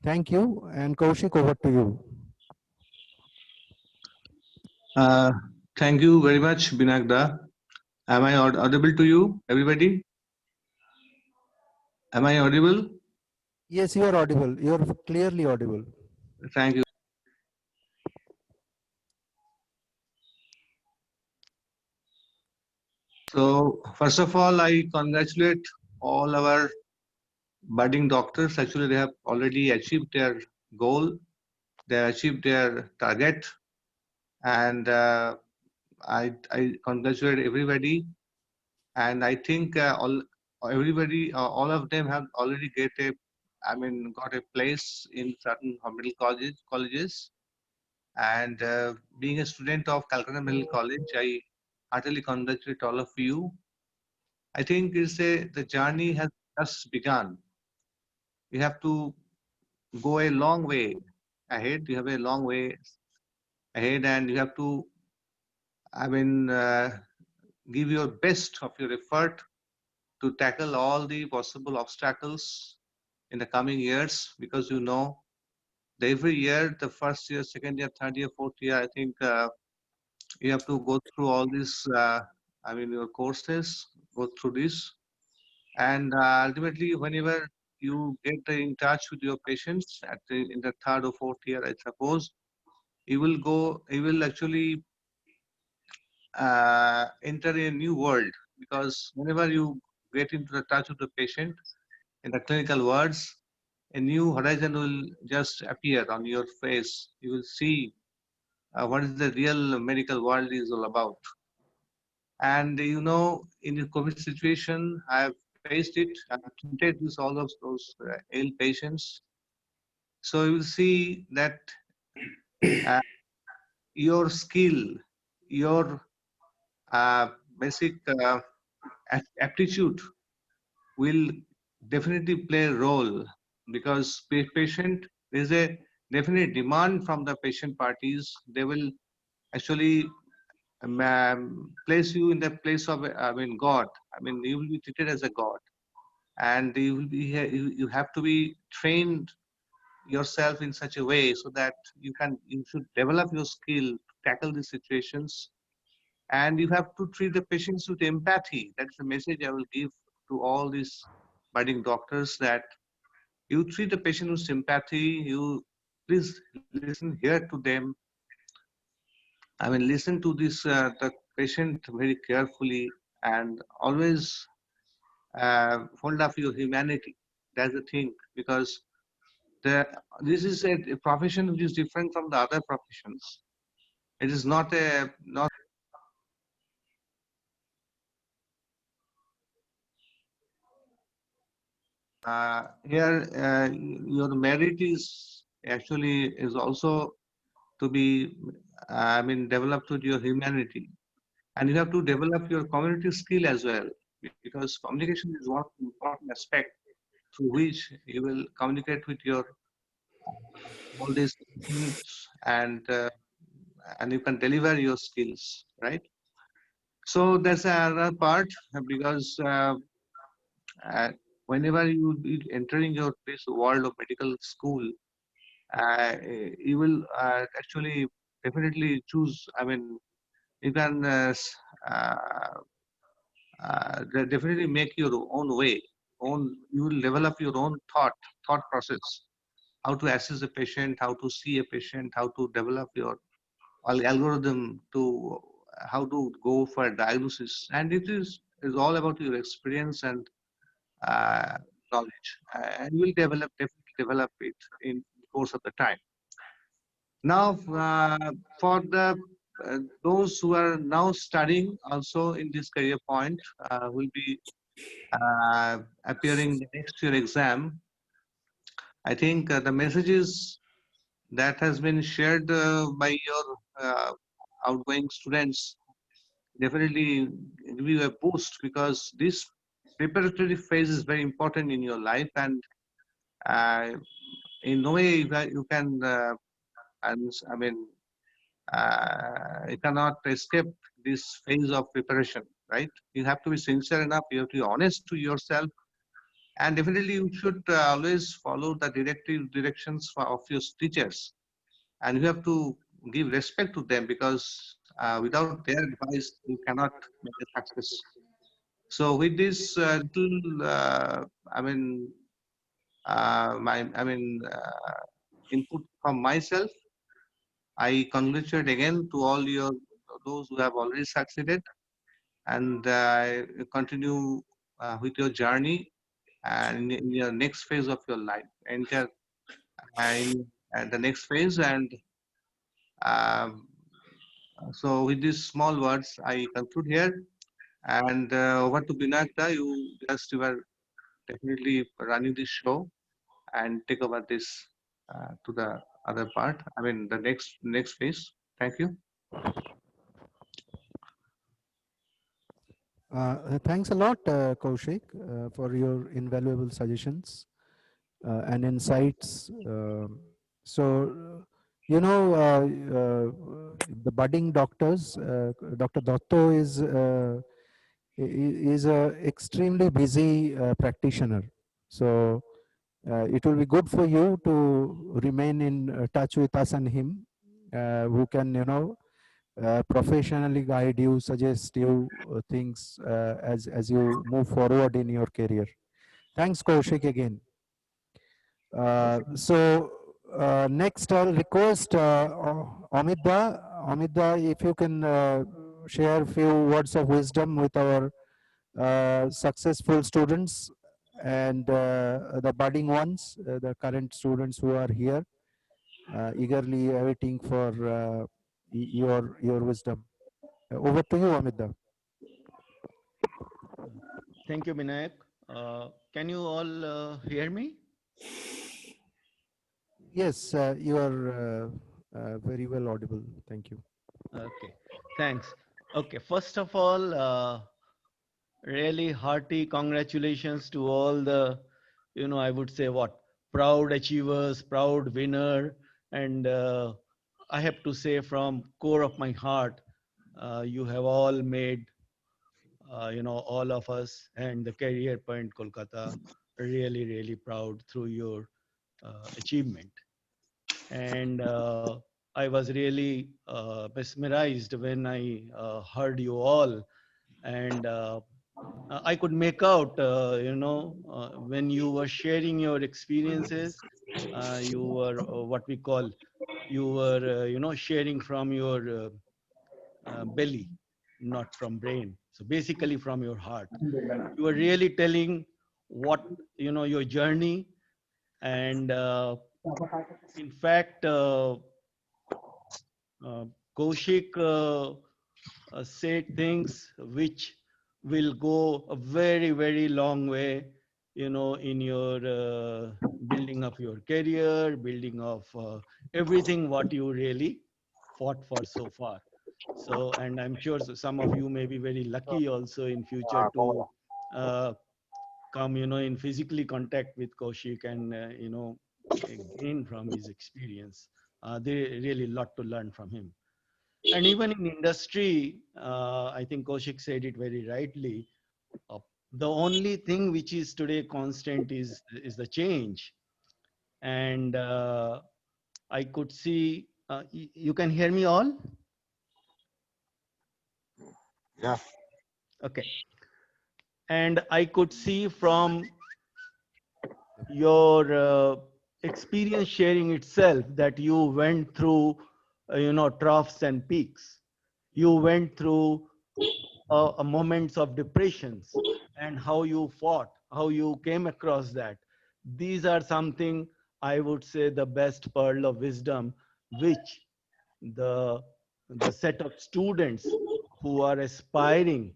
Thank you. And Kaushik, over to you. Thank you very much, Binagda. Am I audible to you, everybody? Am I audible? Yes, you are audible. You are clearly audible. Thank you. So first of all, I congratulate all our budding doctors. Actually, they have already achieved their goal. They have achieved their target, and I congratulate everybody. And I think all of them have already got a place in certain medical colleges. And being a student of Calcutta Medical College, I heartily congratulate all of you. I think the journey has just begun. You have to go a long way ahead. You have a long way ahead, and you have to, give your best of your effort to tackle all the possible obstacles in the coming years, because every year, the first year, second year, third year, fourth year, I think you have to go through all these, your courses, go through this. And ultimately, whenever you get in touch with your patients in the third or fourth year, I suppose, you will actually enter a new world, because whenever you get into the touch with the patient in the clinical words, a new horizon will just appear on your face. You will see what is the real medical world is all about. And in the COVID situation, I have faced it. I have treated with all of those ill patients. So you will see that uh, your skill, your basic aptitude will definitely play a role, because patient, there's a definite demand from the patient parties. They will actually place you in the place of God. You will be treated as a God, and you have to be trained yourself in such a way so that you should develop your skill to tackle these situations. And you have to treat the patients with empathy. That's the message I will give to all these budding doctors, that you treat the patient with sympathy. You please listen here to them. Listen to the patient very carefully, and always hold up your humanity. That's the thing, because this is a profession which is different from the other professions. It is not here. Your merit is also to be developed with your humanity, and you have to develop your community skill as well, because communication is one important aspect through which you will communicate with your all these patients, and you can deliver your skills, right? So that's another part, because uh, whenever you be entering this world of medical school, you will actually definitely choose. You can definitely make your own way. You will develop your own thought process. How to assess a patient, how to see a patient, how to develop your algorithm to how to go for diagnosis, and it is all about your experience and knowledge, and you will definitely develop it in the course of the time. Now, for those who are now studying also in this career point, will be appearing the next year exam. I think the messages that has been shared by your outgoing students definitely give you a boost, because this preparatory phase is very important in your life, and in no way you can you cannot escape this phase of preparation, right? You have to be sincere enough, you have to be honest to yourself, and definitely you should always follow the directions of your teachers, and you have to give respect to them, because without their advice you cannot make a success. So with this little, I mean, input from myself, I congratulate again to all your those who have already succeeded, and continue with your journey and in your next phase of your life. Enter in the next phase, and um, so with these small words, I conclude here. And over to Binakta, you were definitely running this show and take over this to the other part. I mean, the next phase. Thank you. Thanks a lot, Kaushik, for your invaluable suggestions and insights. The budding doctors, Dr. Dotto is a extremely busy practitioner. So it will be good for you to remain in touch with us and him, who can, professionally guide you, suggest you things as you move forward in your career. Thanks, Kaushik, again. Next, I'll request Amida. Amida, if you can share a few words of wisdom with our successful students and the budding ones, the current students who are here, eagerly awaiting for your wisdom. Over to you, Amida. Thank you, Binayak. Can you all hear me? Yes, you are very well audible. Thank you. Okay, thanks. Okay, first of all, really hearty congratulations to all the, I would say what, proud achievers, proud winner. And I have to say from core of my heart, you have all made, all of us and the Career Point Kolkata really, really proud through your achievement. And I was really mesmerized when I heard you all, and I could make out, when you were sharing your experiences, you were what we call, you were, sharing from your belly, not from brain. So basically from your heart. You were really telling what, your journey, and in fact, Kaushik said things which will go a very, very long way, in your building of your career, building of everything what you really fought for so far. So, and I'm sure some of you may be very lucky also in future to come, in physically contact with Kaushik and, gain from his experience. They really lot to learn from him. And even in industry, I think Kaushik said it very rightly. The only thing which is today constant is the change. And I could see, you can hear me all? Yeah. Okay. And I could see from your experience sharing itself that you went through, troughs and peaks. You went through moments of depressions and how you fought, how you came across that. These are something I would say the best pearl of wisdom, which the set of students who are aspiring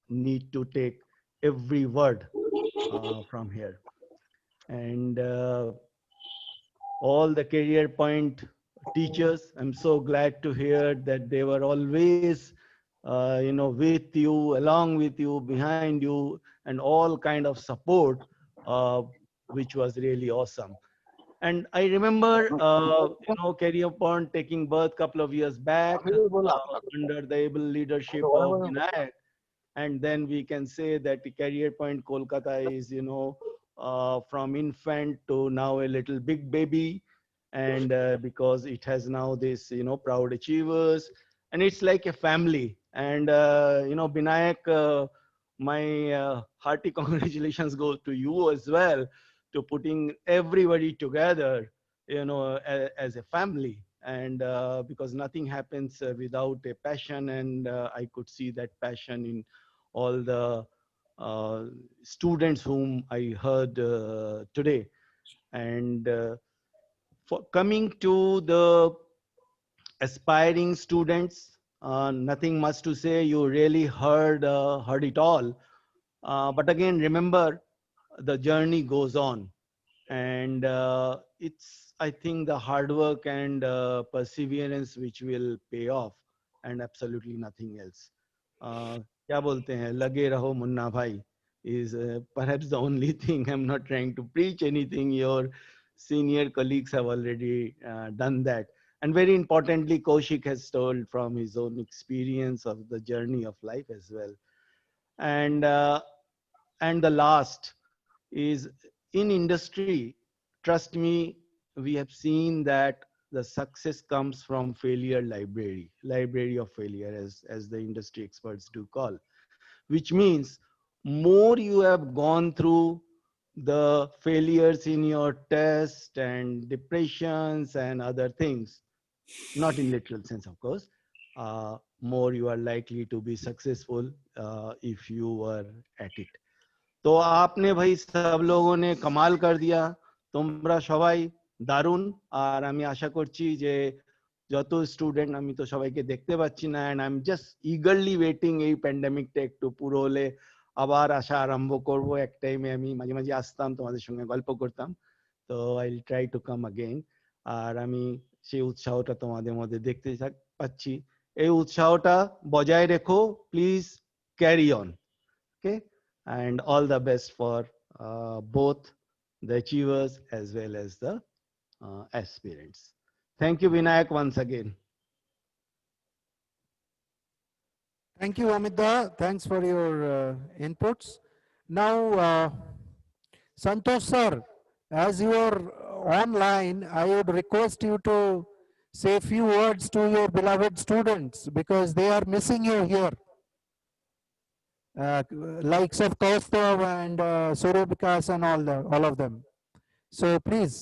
need to take every word from here. And all the Career Point teachers, I'm so glad to hear that they were always, with you, along with you, behind you, and all kind of support, which was really awesome. And I remember, Career Point taking birth a couple of years back under the able leadership of Vinayak. And then we can say that the Career Point Kolkata is, from infant to now a little big baby. And because it has now this, proud achievers, and it's like a family. And Binayak, my hearty congratulations go to you as well, to putting everybody together, as a family. And because nothing happens without a passion, and I could see that passion in all the students whom I heard today. And for coming to the aspiring students, nothing much to say. You really heard it all. But again, remember, the journey goes on, and it's, I think, the hard work and perseverance which will pay off, and absolutely nothing else. क्या बोलते हैं, लगे रहो मुन्ना भाई is perhaps the only thing. I'm not trying to preach anything. Your senior colleagues have already done that. And very importantly, Kaushik has told from his own experience of the journey of life as well. And the last is, in industry, trust me, we have seen that the success comes from failure library of failure, as the industry experts do call, which means more you have gone through the failures in your test and depressions and other things, not in literal sense, of course, more you are likely to be successful if you are at it. তো আপনি ভাই সব logo নে কামাল কর দিয়া, তোমরা সবাই দারুণ। আর আমি আশা করছি যে যত স্টুডেন্ট, আমি তো সবাইকে দেখতে পাচ্ছি না, and I am just eagerly waiting এই প্যান্ডেমিকটা একটু পুরো হলে আবার আসা আরম্ভ করব। এক টাইমে আমি মাঝে মাঝে আসতাম, তোমাদের সঙ্গে গল্প করতাম, তো I will try to come again. আর আমি সেই উৎসাহটা তোমাদের মধ্যে দেখতে পাচ্ছি। এই উৎসাহটা বজায় রেখো please, carry on, okay? And all the best for both the achievers as well as the aspirants. Thank you, Vinayak, once again. Thank you, Amida. Thanks for your inputs. Now, Santosh sir, as you are online, I would request you to say a few words to your beloved students, because they are missing you here. Likes of Kaustav and Surya Vikas and all of them. So please.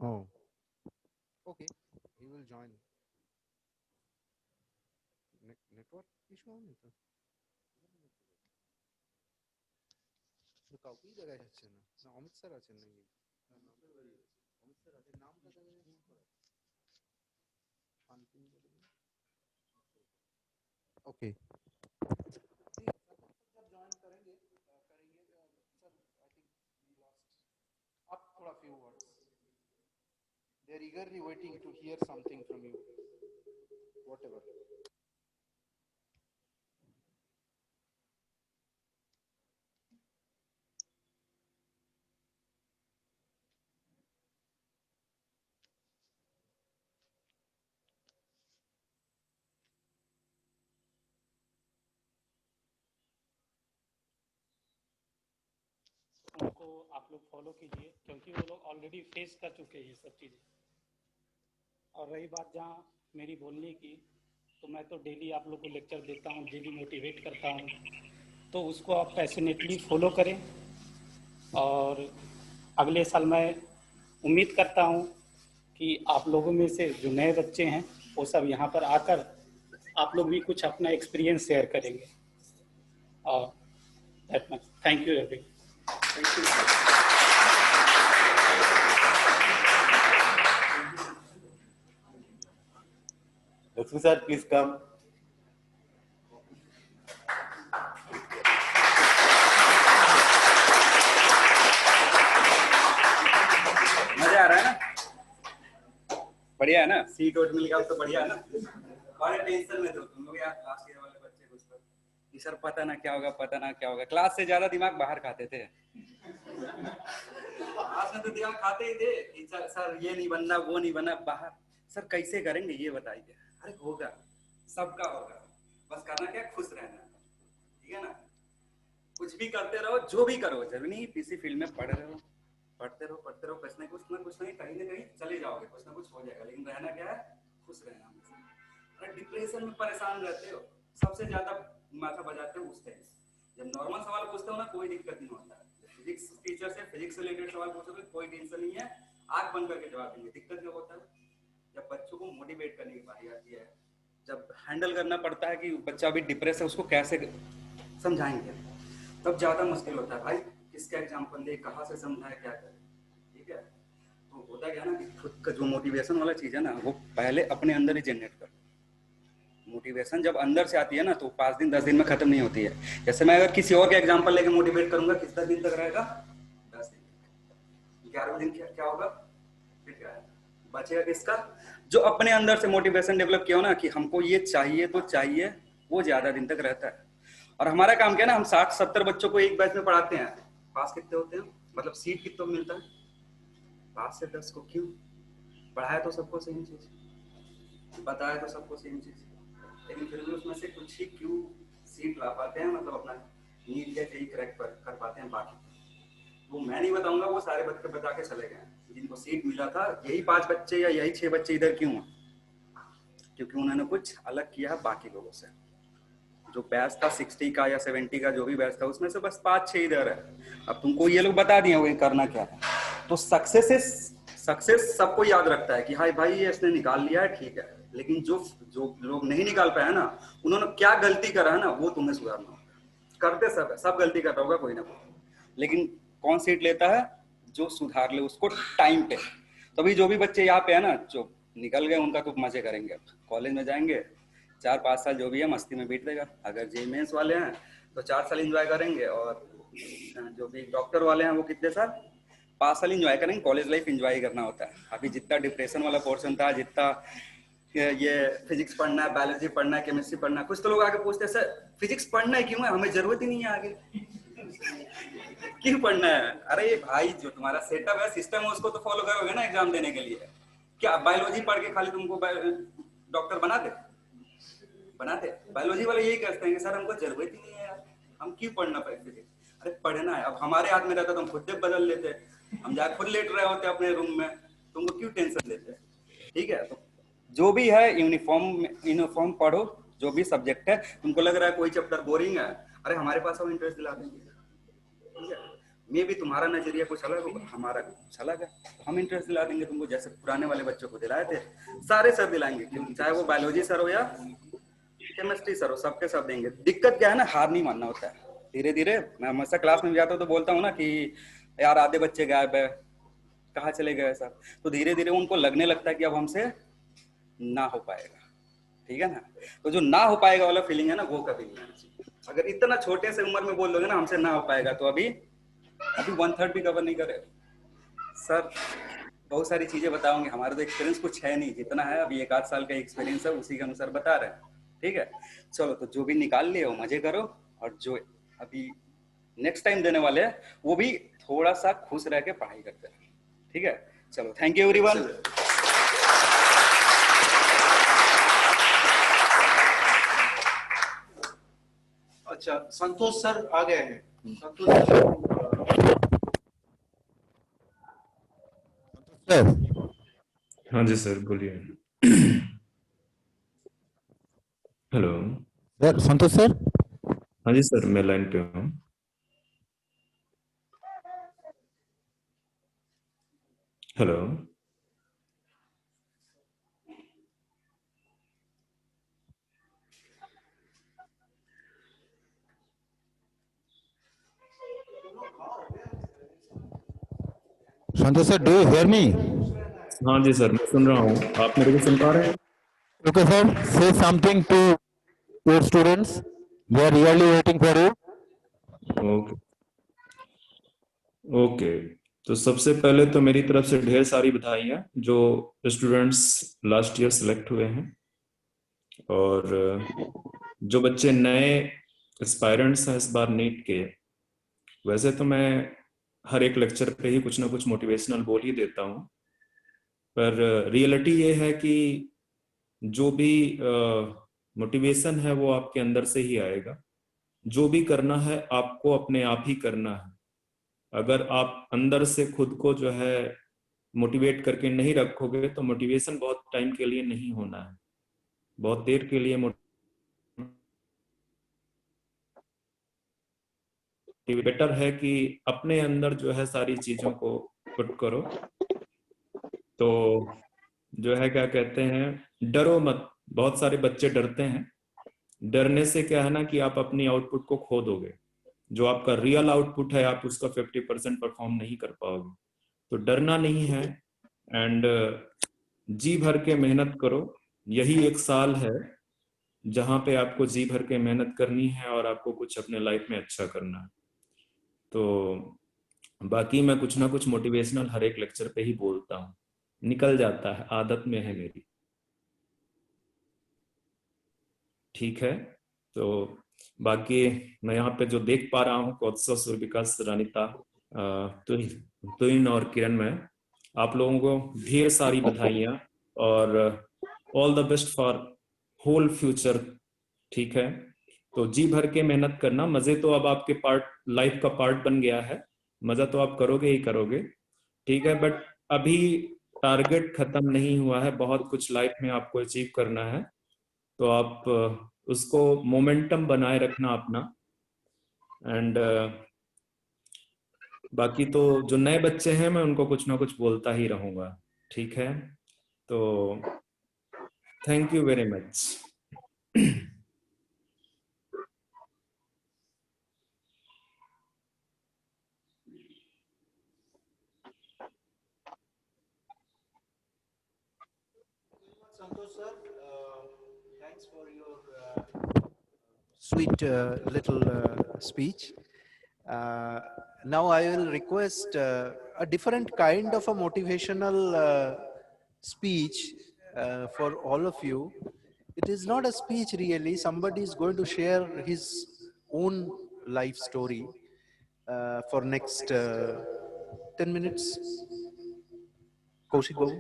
Oh, okay. He will join. Network issue on it. কাউকেই দেখা যাচ্ছে না। না, Amit sir আছেন নাকি? Amit sir আছেন, নামটা ওকে। Join करेंगे sir, I think we lost up for a few words. They are eagerly waiting to hear something from you, whatever. उनको आप लोग फॉलो कीजिए, क्योंकि वो लोग ऑलरेडी फेस कर चुके हैं ये सब चीज़ें। और रही बात जहाँ मेरी बोलने की, तो मैं तो डेली आप लोग को लेक्चर देता हूँ, डेली मोटिवेट करता हूँ, तो उसको आप पैशनेटली फॉलो करें। और अगले साल मैं उम्मीद करता हूँ कि आप लोगों में से जो नए बच्चे हैं वो सब यहाँ पर आकर आप लोग भी कुछ अपना एक्सपीरियंस शेयर करेंगे। और that much, thank you everyone. Thank you. Lakshmi sir, please come. मजा आ रहा है ना? बढ़िया है ना? सीट वोट मिल गया तो बढ़िया है ना? बड़े टेंशन में थे तुम लोग यार, क्लास ईयर वाले बच्चे कुछ पर कि सर पता ना क्या होगा, पता ना क्या होगा। क्लास से ज्यादा दिमाग बाहर खाते थे। क्लास में तो दिमाग खाते ही थे कि सर ये नहीं बनना, वो नहीं बनना। बाहर सर कैसे करेंगे ये बताइए। अरे होगा, सबका होगा। बस करना क्या, खुश रहना, ठीक है ना। कुछ भी करते रहो, जो भी करो, जरूरी नहीं किसी फील्ड में पढ़ते रहो, कुछ ना कुछ नहीं कहीं ना कहीं चले जाओगे, कुछ ना कुछ हो जाएगा, लेकिन रहना क्या है, खुश रहना हमेशा। अरे डिप्रेशन में परेशान रहते हो, सबसे ज्यादा माथा बजाते हो उस टाइम। जब नॉर्मल सवाल पूछते हो ना, कोई दिक्कत नहीं होता। फिजिक्स टीचर से फिजिक्स से रिलेटेड सवाल पूछोगे, कोई टेंशन नहीं है, आंख बंद करके जवाब देंगे। दिक्कत क्या होता है, जब बच्चों को मोटिवेट करने की बारी आती है, जब हैंडल करना पड़ता है कि बच्चा अभी डिप्रेस है, उसको कैसे समझाएंगे, तब ज्यादा मुश्किल होता है। भाई किसका एग्जाम्पल दे, कहाँ से समझाए, क्या करे, ठीक है। तो होता क्या ना कि खुद का जो मोटिवेशन वाला चीज है ना, वो पहले अपने अंदर ही जनरेट कर। मोटिवेशन जब अंदर से आती है ना, तो 5 दिन 10 दिन में खत्म नहीं होती है। जैसे मैं अगर किसी और का एग्जाम्पल लेके मोटिवेट करूंगा, कितना दिन तक रहेगा, 10 दिन, 11वें दिन क्या होगा, फिर क्या है, बचेगा किसका, जो अपने अंदर से मोटिवेशन डेवलप किया हो ना कि हमको ये चाहिए तो चाहिए, वो ज्यादा दिन तक रहता है। और हमारा काम क्या है ना, हम 60-70 बच्चों को एक बैच में पढ़ाते हैं, पास कितने होते हैं, मतलब सीट कितना मिलता है, 5 से 10 को। क्यों? पढ़ाया तो सबको सेम चीज, बताया तो सबको सेम चीज, लेकिन फिर भी उसमें से कुछ ही क्यों सीट ला पाते हैं, मतलब अपना नीट या जेईई क्रैक कर पाते हैं। बाकी वो मैं नहीं बताऊंगा, वो सारे बच्चे बता के चले गए जिनको सीट मिला था। यही 5 बच्चे या यही 6 बच्चे इधर क्यों हैं, क्योंकि उन्होंने कुछ अलग किया है बाकी लोगों से। जो बैच था 60 का या 70 का, जो भी बैच था, उसमें से बस 5-6 इधर है। अब तुमको ये लोग बता दिए वो करना क्या है, तो सक्सेस सबको याद रखता है कि हाय भाई ये इसने निकाल लिया है, ठीक है। लेकिन जो लोग नहीं निकाल पाया ना, उन्होंने क्या गलती करा है ना, वो तुम्हें सुधारना होगा। करते सब गलती करता होगा कोई ना कोई, लेकिन कौन सीट लेता है, जो सुधार ले उसको टाइम पे। तो अभी जो भी बच्चे यहाँ पे है ना, जो निकल गए, उनका तो मजे करेंगे, कॉलेज में जाएंगे 4-5 साल जो भी है मस्ती में बीत देगा। अगर जेईई मेंस वाले हैं तो 4 साल एंजॉय करेंगे, और जो भी डॉक्टर वाले हैं वो कितने साल, 5 साल एंजॉय करेंगे। कॉलेज लाइफ एंजॉय करना होता है। अभी जितना डिप्रेशन वाला पोर्शन था, जितना ये फिजिक्स पढ़ना है, बायोलॉजी पढ़ना है, केमिस्ट्री पढ़ना है, कुछ तो लोग आगे पूछते हैं सर फिजिक्स पढ़ना है क्यों है, हमें जरूरत ही नहीं है आगे क्यों पढ़ना है। अरे भाई जो तुम्हारा सेटअप है, सिस्टम है, उसको तो फॉलो करोगे ना एग्जाम देने के लिए। क्या बायोलॉजी पढ़ के खाली तुमको डॉक्टर बनाते? बायोलॉजी वाले यही कहते हैं कि सर हमको जरूरत ही नहीं है यार, हम क्यों पढ़ना पाए फिजिक्स। अरे पढ़ना है, अब हमारे हाथ में रहता तो हम खुद से बदल लेते, हम जाकर खुद लेट रहे होते अपने रूम में, तुमको क्यों टेंशन लेते। ठीक है, तो जो भी है यूनिफॉर्म पढ़ो, जो भी सब्जेक्ट है। तुमको लग रहा है कोई चैप्टर बोरिंग है, अरे हमारे पास हम इंटरेस्ट दिला देंगे, ठीक है। मे भी तुम्हारा नजरिया कुछ अलग होगा, हमारा कुछ अलग है, हम इंटरेस्ट दिला देंगे तुमको, जैसे पुराने वाले बच्चों को दिलाए थे। सारे सर दिलाएंगे, क्योंकि चाहे वो बायोलॉजी सर हो या केमिस्ट्री सर हो, सबके सब देंगे। दिक्कत क्या है ना, हार नहीं मानना होता है। धीरे धीरे मैं हमेशा क्लास में जाता हूँ तो बोलता हूँ ना कि यार आधे बच्चे गायब है, कहाँ चले गए सर। तो धीरे धीरे उनको लगने लगता है कि अब हमसे ना हो पाएगा, ठीक है ना। तो जो ना हो पाएगा वाला फीलिंग है ना, वो कभी नहीं आना चाहिए। अगर इतना छोटे से उम्र में बोल दोगे ना हमसे ना हो पाएगा, तो अभी 1/3 भी कवर नहीं करे सर। बहुत सारी चीजें बताओगे, हमारा तो एक्सपीरियंस कुछ है नहीं, जितना है अभी 1-8 साल का एक्सपीरियंस है, उसी के अनुसार बता रहे हैं, ठीक है। चलो, तो जो भी निकाल लिए वो मजे करो, और जो अभी नेक्स्ट टाइम देने वाले हैं वो भी थोड़ा सा खुश रह के पढ़ाई करते हैं, ठीक है। चलो, थैंक यू एवरीवन। अच्छा, संतोष सर आ गए हैं। संतोष सर। हाँ जी सर, बोलिए। हेलो सर, संतोष सर। हाँ जी सर, मैं लाइन पे हूँ। Hello Santosh sir, do you hear me? हाँ जी सर, मैं सुन रहा हूँ, आप मेरे को सुन पा रहे हैं? Okay sir, say something to your students. They are really waiting for you. Okay okay, तो सबसे पहले तो मेरी तरफ से ढेर सारी बधाइयाँ जो स्टूडेंट्स लास्ट ईयर सेलेक्ट हुए हैं, और जो बच्चे नए एस्पायरेंट्स हैं इस बार नीट के। वैसे तो मैं हर एक लेक्चर पे ही कुछ ना कुछ मोटिवेशनल बोल ही देता हूँ, पर रियलिटी ये है कि जो भी मोटिवेशन है वो आपके अंदर से ही आएगा। जो भी करना है आपको अपने आप ही करना है। अगर आप अंदर से खुद को जो है मोटिवेट करके नहीं रखोगे तो मोटिवेशन बहुत टाइम के लिए नहीं होना है, बहुत देर के लिए बेटर है कि अपने अंदर जो है सारी चीजों को पुट करो। तो जो है क्या कहते हैं, डरो मत। बहुत सारे बच्चे डरते हैं। डरने से क्या है ना कि आप अपनी आउटपुट को खो दोगे। जो आपका रियल आउटपुट है आप उसका 50% परफॉर्म नहीं कर पाओगे। तो डरना नहीं है एंड जी भर के मेहनत करो। यही एक साल है जहां पे आपको जी भर के मेहनत करनी है और आपको कुछ अपने लाइफ में अच्छा करना है। तो बाकी मैं कुछ ना कुछ मोटिवेशनल हर एक लेक्चर पे ही बोलता हूँ, निकल जाता है, आदत में है मेरी। ठीक है, तो बाकी मैं यहाँ पे जो देख पा रहा हूँ कौत्सव, सूर्य विकास, रानिता, तुहिन और किरण में, आप लोगों को ढेर सारी बधाइयाँ और all the best for whole future. ठीक है, तो जी भर के मेहनत करना। मजे तो अब आपके लाइफ का पार्ट बन गया है, मजा तो आप करोगे ही करोगे। ठीक है, बट अभी टारगेट खत्म नहीं हुआ है, बहुत कुछ लाइफ में आपको अचीव करना है। तो आप उसको मोमेंटम बनाए रखना अपना। एंड बाकी तो जो नए बच्चे हैं मैं उनको कुछ ना कुछ बोलता ही रहूंगा। ठीक है, तो thank you very much. Santosh sir, thanks for your sweet little speech. Now I will request a different kind of a motivational speech for all of you. It is not a speech really. Somebody is going to share his own life story for next 10 minutes. Kaushik Babu.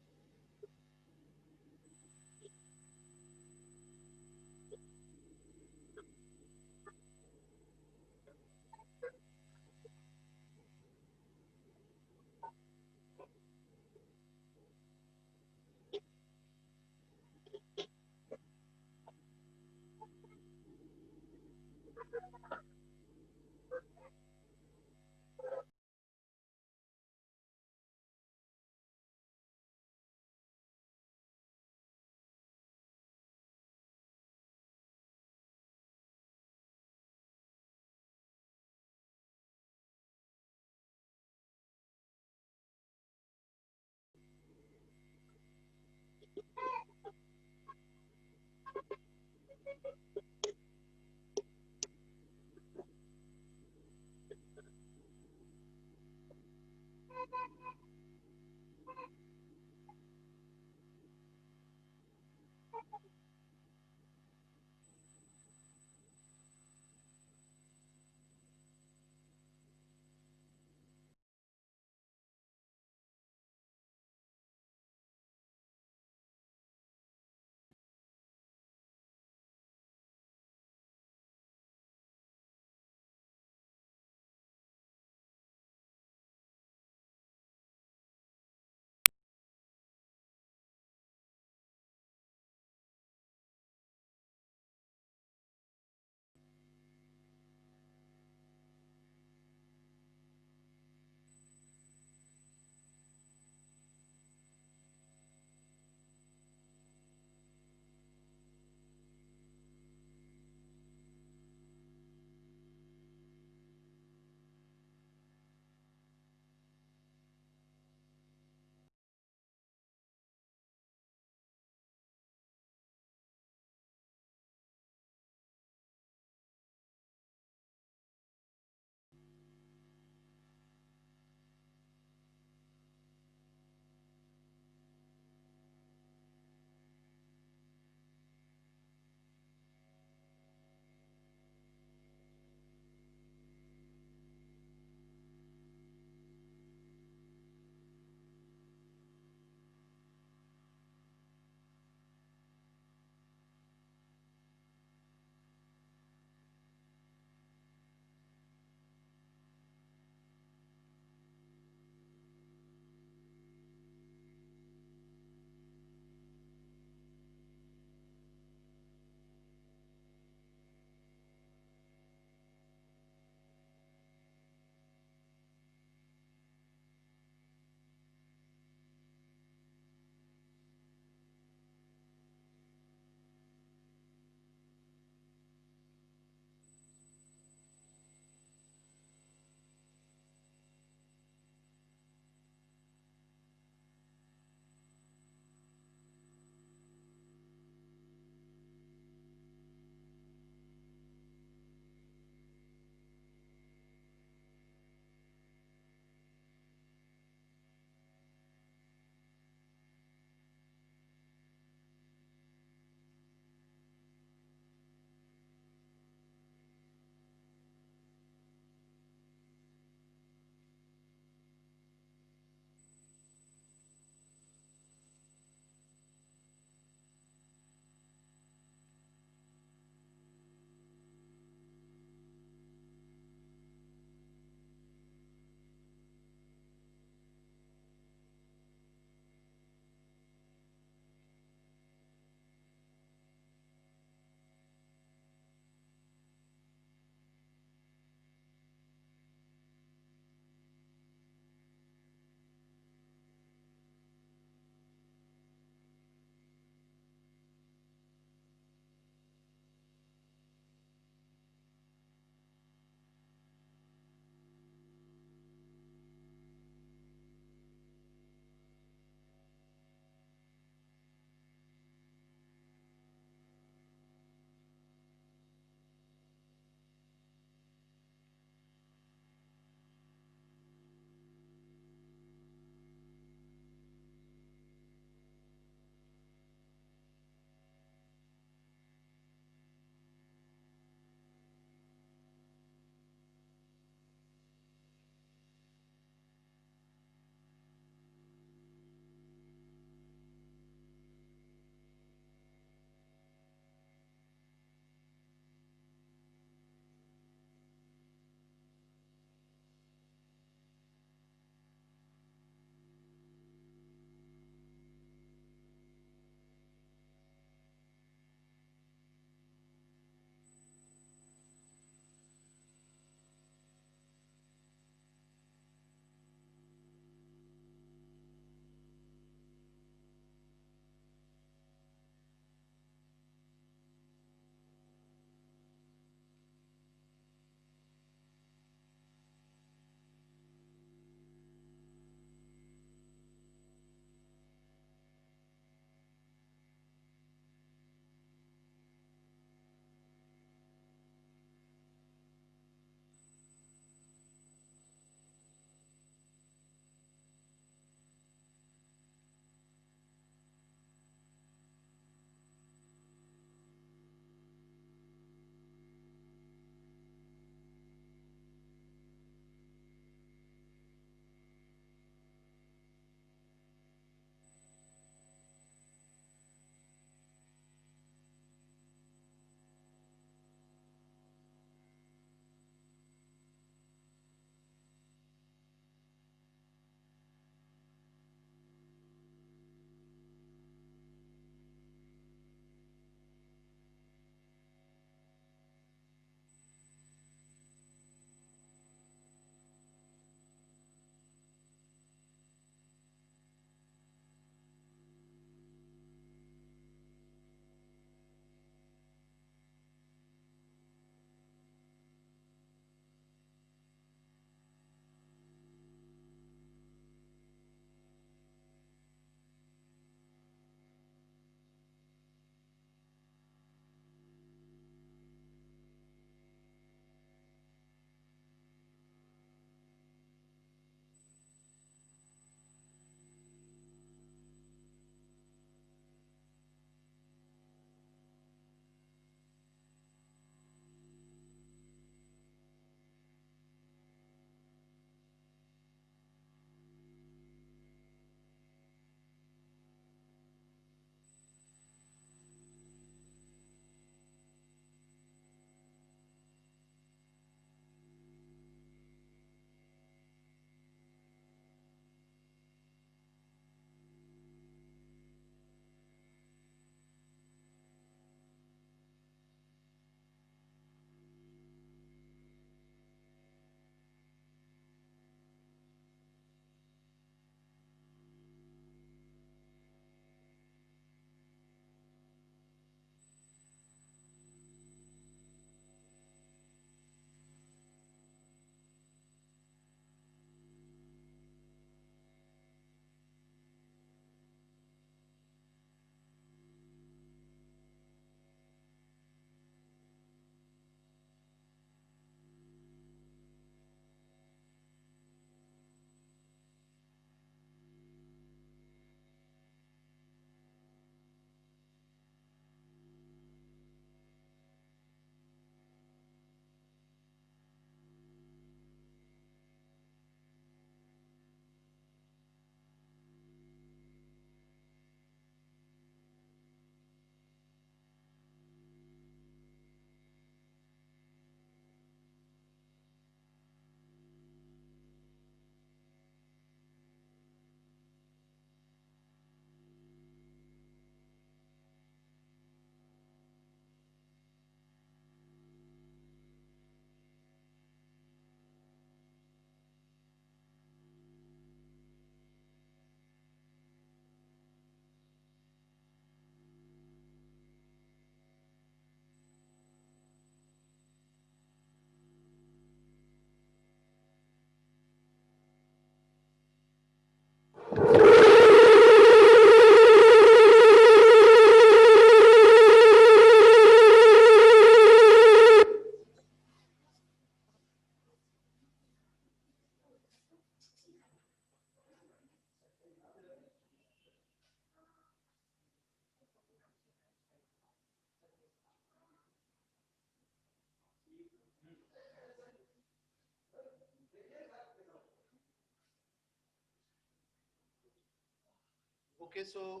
Okay, so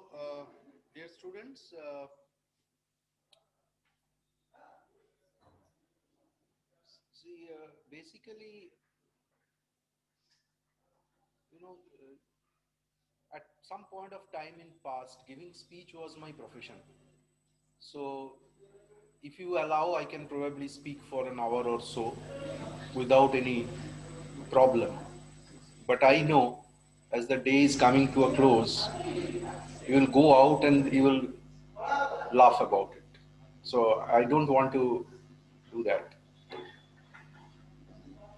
dear students, see, basically, at some point of time in past, giving speech was my profession. So, if you allow, I can probably speak for an hour or so without any problem. But I know as the day is coming to a close, you will go out and you will laugh about it. So I don't want to do that.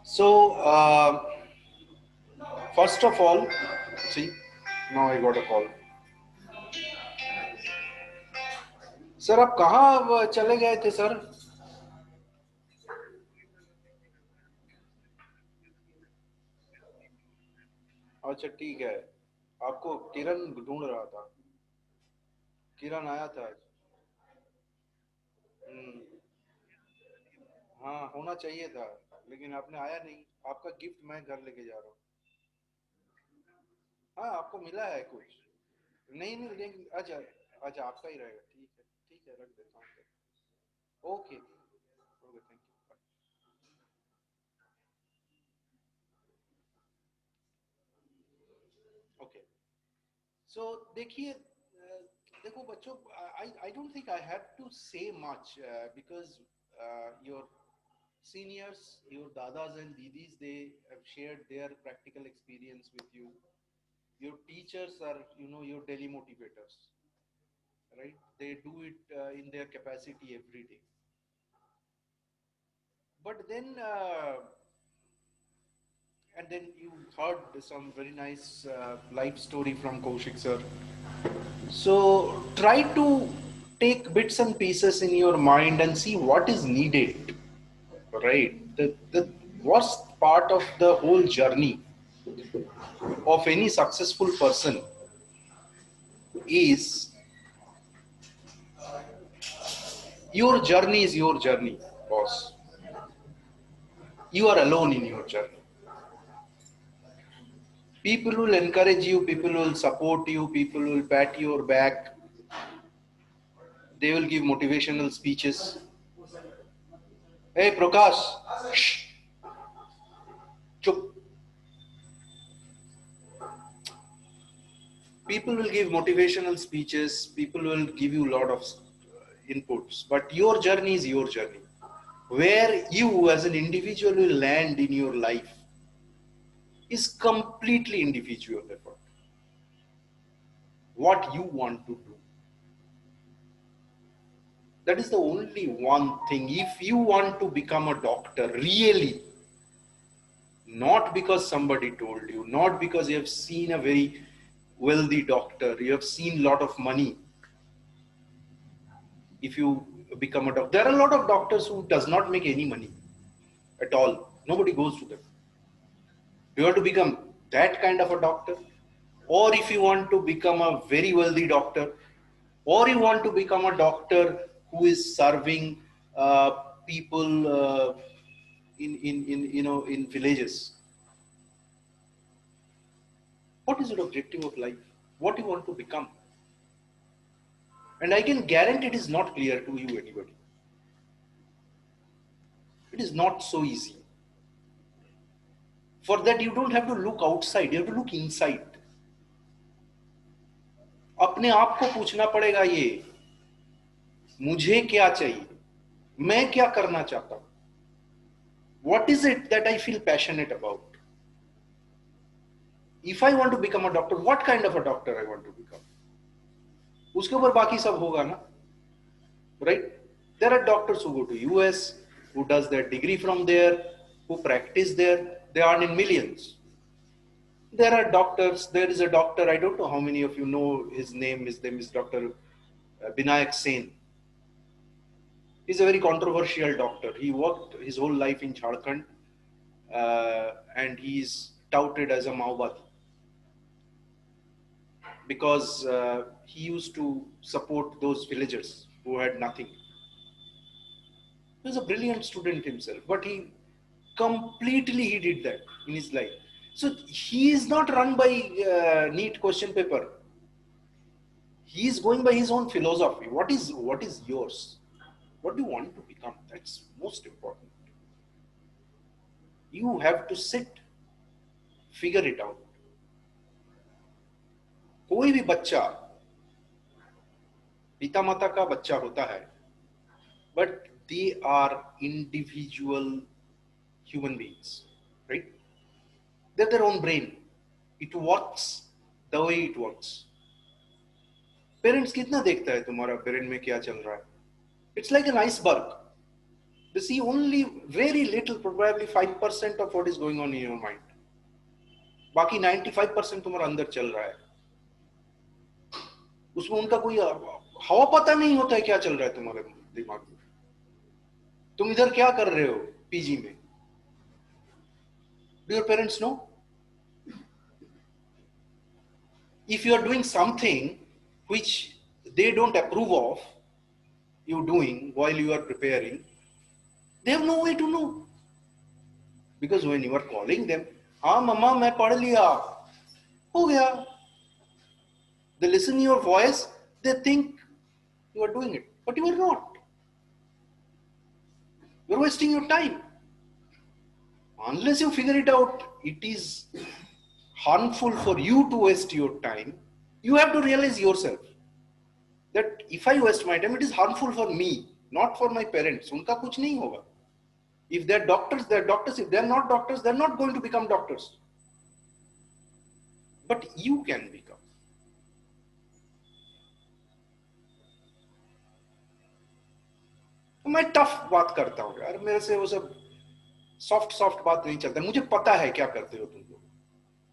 So first of all, see, now I got a call. Sir आप कहाँ चले गए थे sir? अच्छा ठीक है, आपको किरण ढूंढ रहा था, किरण आया था। हाँ होना चाहिए था, लेकिन आपने आया नहीं। आपका गिफ्ट मैं घर लेके जा रहा हूँ। हाँ आपको मिला है कुछ? नहीं नहीं लेकिन अच्छा अच्छा आपका ही रहेगा, ठीक है रख देता हूँ। Okay okay thank you. Okay so देखिए, देखो बच्चों, I don't think I have to say much because your seniors, your dadas and didis, they have shared their practical experience with you. Your teachers are, your daily motivators, right? They do it in their capacity every day. But then, and then you heard some very nice life story from Kaushik sir. So try to take bits and pieces in your mind and see what is needed, right? The worst part of the whole journey of any successful person is your journey is your journey, boss. You are alone in your journey. People will encourage you, people will support you, people will pat your back. They will give motivational speeches. Hey Prakash, shh. Chup. People will give motivational speeches, people will give you a lot of inputs, but your journey is your journey. Where you as an individual will land in your life is completely individual effort. What you want to do. That is the only one thing. If you want to become a doctor, really, not because somebody told you, not because you have seen a very wealthy doctor, you have seen a lot of money. If you become a doctor, there are a lot of doctors who does not make any money at all. Nobody goes to them. You want to become that kind of a doctor, or if you want to become a very wealthy doctor, or you want to become a doctor who is serving people in villages. What is your objective of life? What you want to become? And I can guarantee it is not clear to you, anybody. It is not so easy. For that, you don't have to look outside, you have to look inside. अपने आप को पूछना पड़ेगा, ये मुझे क्या चाहिए, मैं क्या करना चाहता हूं. What is it that I feel passionate about? If I want to become a doctor, what kind of a doctor I want to become? उसके ऊपर बाकी सब होगा ना, right? There are doctors who go to US, who does their degree from there, who practice there. They earn in millions. There are doctors. There is a doctor. I don't know how many of you know his name. His name is Dr. Binayak Sen. He's a very controversial doctor. He worked his whole life in Jharkhand, and he's touted as a Maowadi because he used to support those villagers who had nothing. He was a brilliant student himself, but he did that in his life. So he is not run by neat question paper. he is going by his own philosophy. What is yours? What do you want to become? That's most important. You have to sit, figure it out. कोई भी बच्चा पिता माता का बच्चा होता है, but they are individual human beings, right? They have their own brain. It works the way it works. Parents कितना देखता है तुम्हारा ब्रेन में क्या चल रहा है? It's like an iceberg. They see only very little, probably 5% of what is going on in your mind. बाकी 95% तुम्हारा अंदर चल रहा है. उसमें उनका कोई हवा पता नहीं होता है क्या चल रहा है तुम्हारे दिमाग में. तुम इधर क्या कर रहे हो पीजी में? Do your parents know? If you are doing something which they don't approve of you doing while you are preparing, they have no way to know. Because when you are calling them, हाँ मम्मा मैं पढ़ लिया, हो गया. They listen to your voice, they think you are doing it, but you are not. You are wasting your time. Unless you figure it out, it is harmful for you to waste your time. You have to realize yourself that if I waste my time, it is harmful for me, not for my parents. उनका कुछ नहीं होगा. If they're doctors, they're doctors. If they're not doctors, they're not going to become doctors. But you can become. मैं tough बात करता हूँ यार, मेरे से वो सब सॉफ्ट बात नहीं चलता. मुझे पता है क्या करते हो तुम लोग.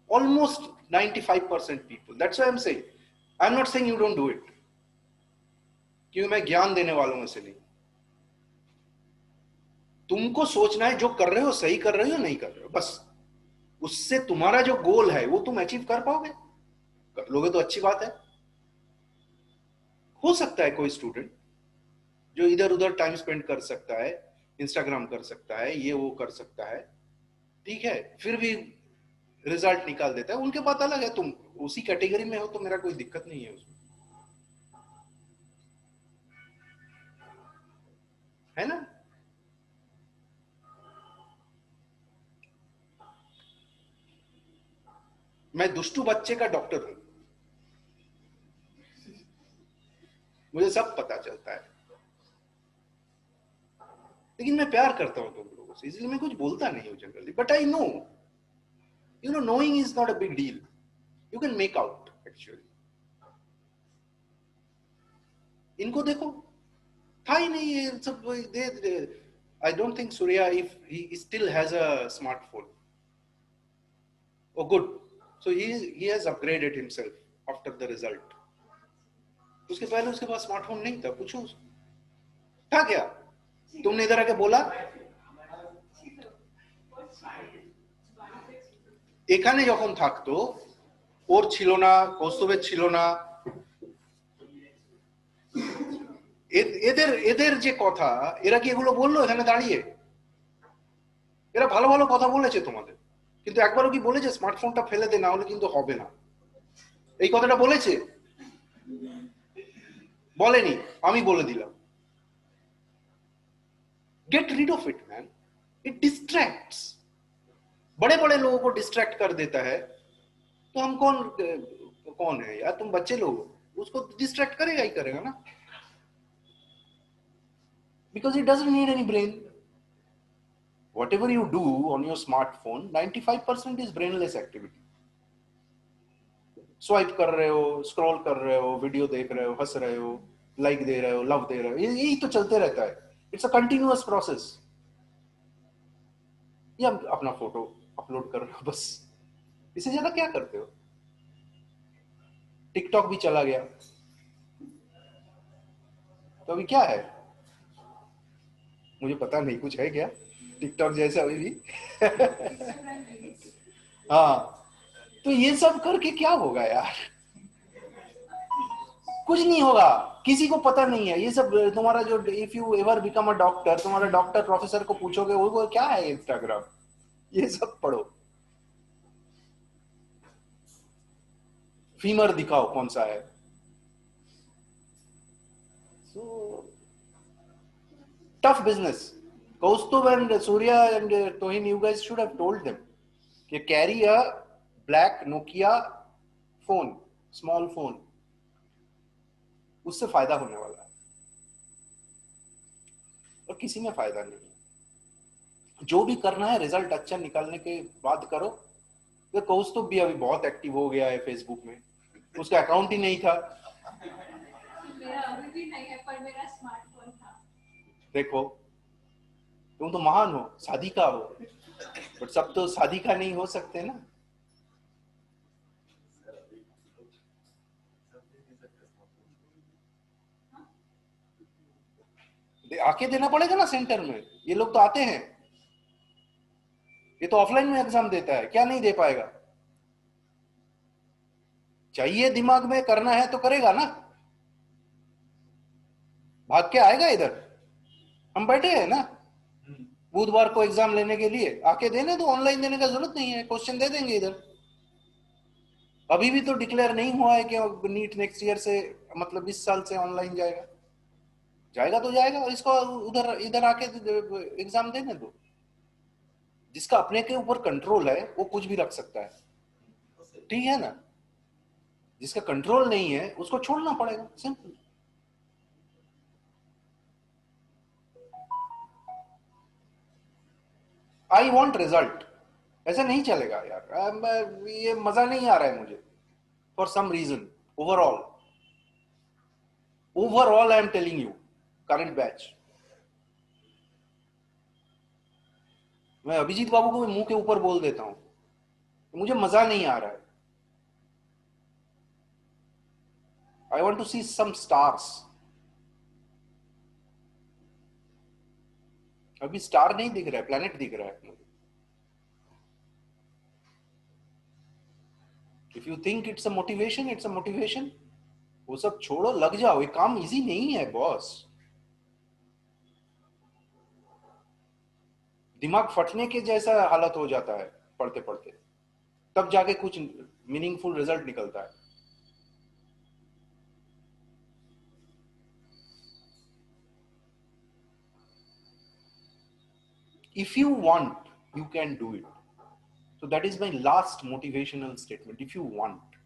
Almost 95% people. That's why I'm saying. I'm not saying you don't do it. क्योंकि मैं ज्ञान देने वालों में से नहीं. तुमको सोचना है जो कर रहे हो सही कर रहे हो नहीं कर रहे हो, बस. उससे तुम्हारा जो गोल है वो तुम अचीव कर पाओगे. कर लोगे तो अच्छी बात है. हो सकता है कोई स्टूडेंट जो इधर उधर टाइम स्पेंड कर सकता है, इंस्टाग्राम कर सकता है, ये वो कर सकता है, ठीक है, फिर भी रिजल्ट निकाल देता है. उनके बात अलग है. तुम उसी कैटेगरी में हो तो मेरा कोई दिक्कत नहीं है उसमें, है ना. मैं दुष्टू बच्चे का डॉक्टर हूं, मुझे सब पता चलता है, लेकिन मैं प्यार करता हूं तुम लोगों से, इसलिए मैं कुछ बोलता नहीं हूं generally. But I know, you know, knowing is not a big deal. You can make out actually. इनको देखो, था ही नहीं ये सब. I don't think Surya, if he still has a smartphone. Oh, good. So he has upgraded himself after the result. उसके पहले उसके पास smartphone नहीं था. पूछो उसको, था क्या? तुमने इधर आके बोला এখানে যখন থাকতো ওর ছিল না, কৌস্তবের ছিল না. এদের যে কথা, এরা কি এগুলো বললো এখানে দাঁড়িয়ে? এরা ভালো ভালো কথা বলেছে তোমাদের, কিন্তু একবারও কি বলেছে স্মার্টফোনটা ফেলে দে, না হলে কিন্তু হবে না? এই কথাটা বলেছে? বলেনি, আমি বলে দিলাম. Get rid of it, man. It distracts. बड़े बड़े लोगों को डिस्ट्रैक्ट कर देता है, तो हम कौन है यार? तुम बच्चे लोग, उसको डिस्ट्रैक्ट करेगा ही करेगा ना, because it doesn't need any brain. Whatever you do on your smartphone, 95% is brainless activity. Swipe कर रहे हो, स्क्रॉल कर रहे हो, वीडियो देख रहे हो, हंस रहे हो, लाइक दे रहे हो, लव दे रहे हो, यही तो चलते रहता है. It's a continuous process. या अपना फोटो अपलोड कर रहे हो बस, इससे ज्यादा क्या करते हो? टिकटॉक भी चला गया, तो अभी क्या है? मुझे पता नहीं, कुछ है क्या टिकटॉक जैसा अभी भी? हाँ, तो ये सब करके क्या होगा यार? कुछ नहीं होगा, किसी को पता नहीं है ये सब. तुम्हारा जो if you ever become a doctor, तुम्हारा डॉक्टर प्रोफेसर को पूछोगे वो क्या है इंस्टाग्राम, ये सब पढ़ो. फीमर दिखाओ कौन सा है, So tough business. Kaustubh and Surya and Tohin, you guys should have told them कि carry a black Nokia phone, small phone, उससे फायदा होने वाला है और किसी में फायदा नहीं। जो भी करना है रिजल्ट अच्छा निकालने के बाद करो। तो कौस्तुभ भी अभी बहुत एक्टिव हो गया है फेसबुक में, उसका अकाउंट ही नहीं था। मेरा अभी भी नहीं है, पर मेरा स्मार्टफोन था। देखो तुम तो महान हो, साधिका हो, बट सब तो साधिका नहीं हो सकते ना। आके देना पड़ेगा ना सेंटर में। ये लोग तो आते हैं, ये तो ऑफलाइन में एग्जाम देता है, क्या नहीं दे पाएगा? चाहिए दिमाग में, करना है तो करेगा ना, भाग के आएगा इधर। हम बैठे हैं ना बुधवार को एग्जाम लेने के लिए, आके देने तो, ऑनलाइन देने का जरूरत नहीं है, क्वेश्चन दे देंगे इधर। अभी भी तो डिक्लेयर नहीं हुआ है कि नीट नेक्स्ट ईयर से, मतलब इस साल से ऑनलाइन जाएगा। जाएगा तो जाएगा, और इसको उधर इधर आके एग्जाम देने दो। जिसका अपने के ऊपर कंट्रोल है वो कुछ भी रख सकता है, ठीक है ना? जिसका कंट्रोल नहीं है उसको छोड़ना पड़ेगा, सिंपल। आई वॉन्ट रिजल्ट, ऐसा नहीं चलेगा यार। ये मजा नहीं आ रहा है मुझे for some reason. Overall I am telling you, current batch, मैं अभिजीत बाबू को मुंह के ऊपर बोल देता हूं, मुझे मजा नहीं आ रहा है। I want to see some stars. अभी स्टार नहीं दिख रहा है, प्लैनेट दिख रहा है मुझे। If you think it's a motivation, it's a motivation. वो सब छोड़ो, लग जाओ। ये काम इजी नहीं है बॉस। दिमाग फटने के जैसा हालत हो जाता है पढ़ते पढ़ते, तब जाके कुछ मीनिंगफुल रिजल्ट निकलता है। If you want, you can do it. So that is my last motivational statement. If you want,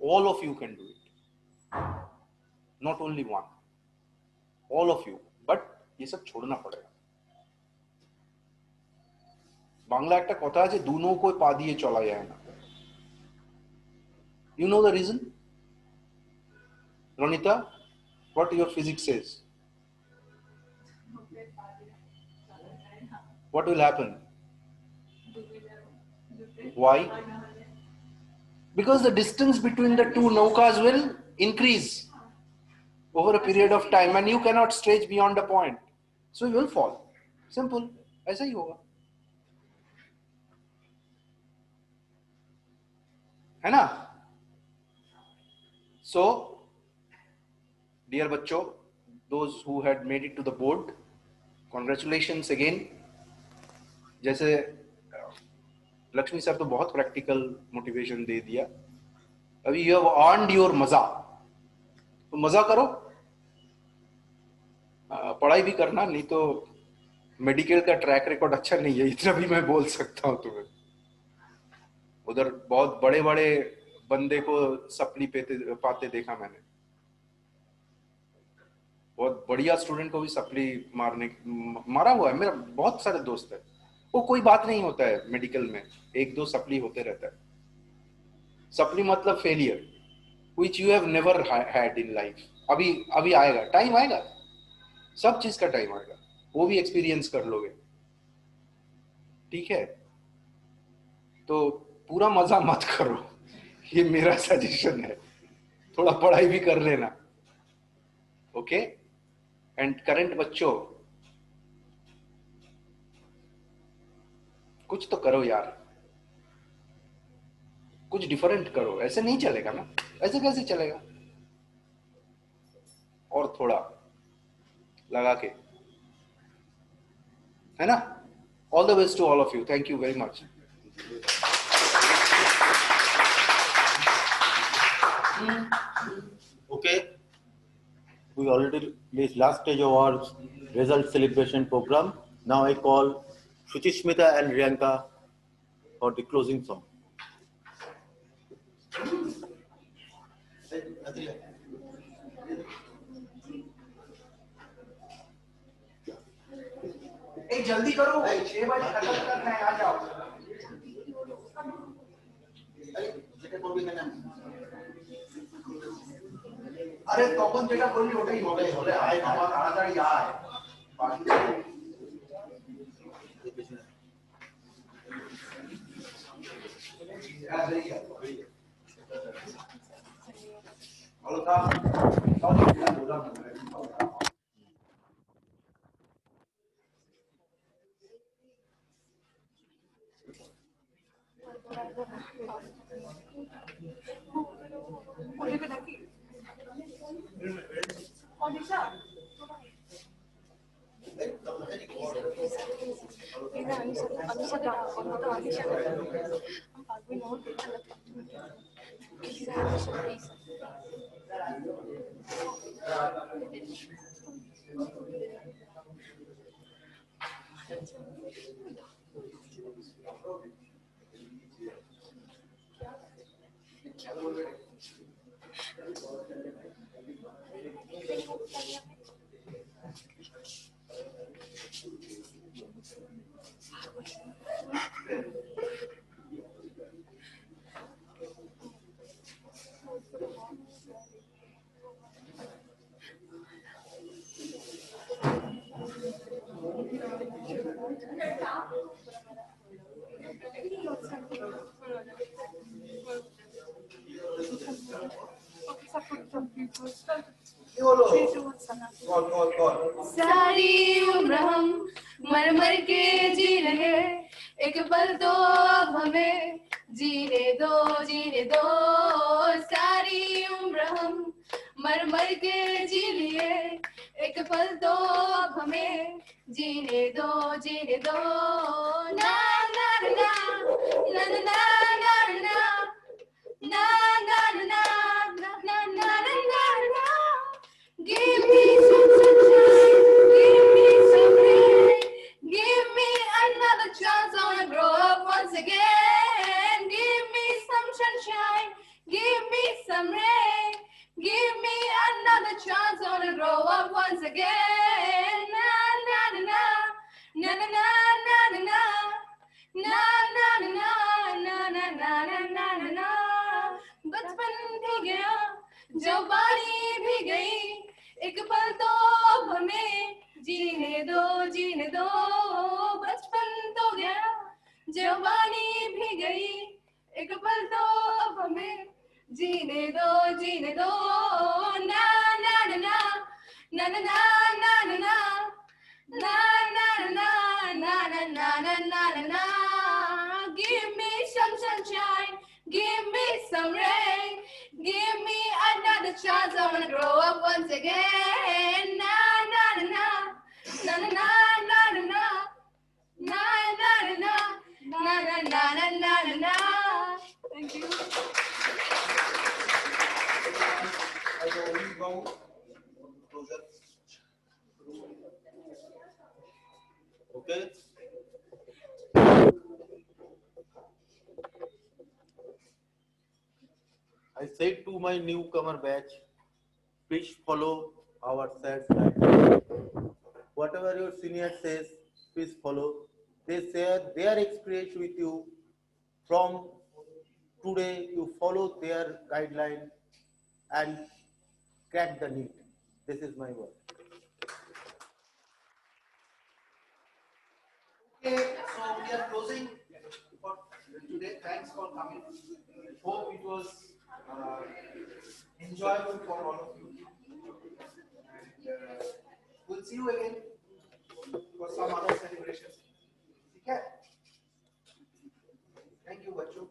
all of you can do it. Not only one, all of you. But ये सब छोड़ना पड़ेगा। बांग्ला একটা কথা আছে, দু নৌকোয় পা দিয়ে চলা যায় না। You know the reason? Ronita, what your physics says? What will happen? Why? Because the distance between the two naukas will increase over a period of time and you cannot stretch beyond a point. So you will fall. Simple. ऐसा ही होगा, है ना? So, dear बच्चों, those who had made it to the board, congratulations again. जैसे Lakshmi sir तो बहुत practical motivation दे दिया। अभी यू हैव अर्नड योर मजा, तो मजा करो, पढ़ाई भी करना, नहीं तो मेडिकल का ट्रैक रिकॉर्ड अच्छा नहीं है, इतना भी मैं बोल सकता हूँ तुम्हें। उधर बहुत बड़े बड़े बंदे को सप्ली पाते देखा मैंने, बहुत बढ़िया स्टूडेंट को भी सप्ली मारा हुआ है। मेरा बहुत सारे दोस्त है, वो कोई बात नहीं होता है मेडिकल में, एक दो सप्ली होते रहता है। सप्ली मतलब failure, which you have never had in life। अभी आएगा, टाइम आएगा, सब चीज का टाइम आएगा, वो भी एक्सपीरियंस कर लोगे, ठीक है? तो पूरा मजा मत करो, ये मेरा सजेशन है। थोड़ा पढ़ाई भी कर लेना, ओके? एंड करंट बच्चों, कुछ तो करो यार, कुछ डिफरेंट करो। ऐसे नहीं चलेगा ना, ऐसे कैसे चलेगा? और थोड़ा लगा के, है ना? All the best to all of you. Thank you very much. Okay, we already this last stage of our result celebration program. Now I call Shuchishmita and Riyanka for the closing song. ए जल्दी करो 6 बजे खत्म करना है आ जाओ আরে তখন যেটা বললি ওটাই হবে বলে আয় বাবা তাড়াতাড়ি আয় ভালো থাক सारी उम्र हम मर मर के जी रहे एक पल तो अब हमें जीने दो सारी उम्र हम मर मर के जी लिए एक पल तो अब हमें जीने दो ना ना ना ना ना ना ना na na na na na na na na give me some sunshine give me some rain give me another chance I wanna grow up once again give me some sunshine give me some rain give me another chance I wanna grow up once again na na na na na na na na na na na na na na na na na बचपन भी गया जवानी भी गई एक पल तो अब हमें जीने दो बचपन तो गया जवानी भी गई एक पल तो अब हमें जीने दो ना ना ना ना ना ना ना ना ना ना na na na na na na na na na give me some sunshine give me some rain give me another chance I wanna grow up once again na na na na na na na na na na na na na na na na na thank you I will only go closer. Okay. I said to my newcomer batch, please follow our sad slide. Whatever your senior says, please follow. They share their experience with you. From today, you follow their guideline and crack the NEET. This is my word. Okay, so we are closing for today. Thanks for coming. Hope it was enjoyable for all of you. And we'll see you again for some other celebrations. Okay? Thank you, Bachu.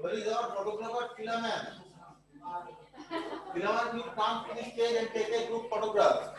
Where is our photographer Philaman? Philaman, you come to the stage and take a group photograph.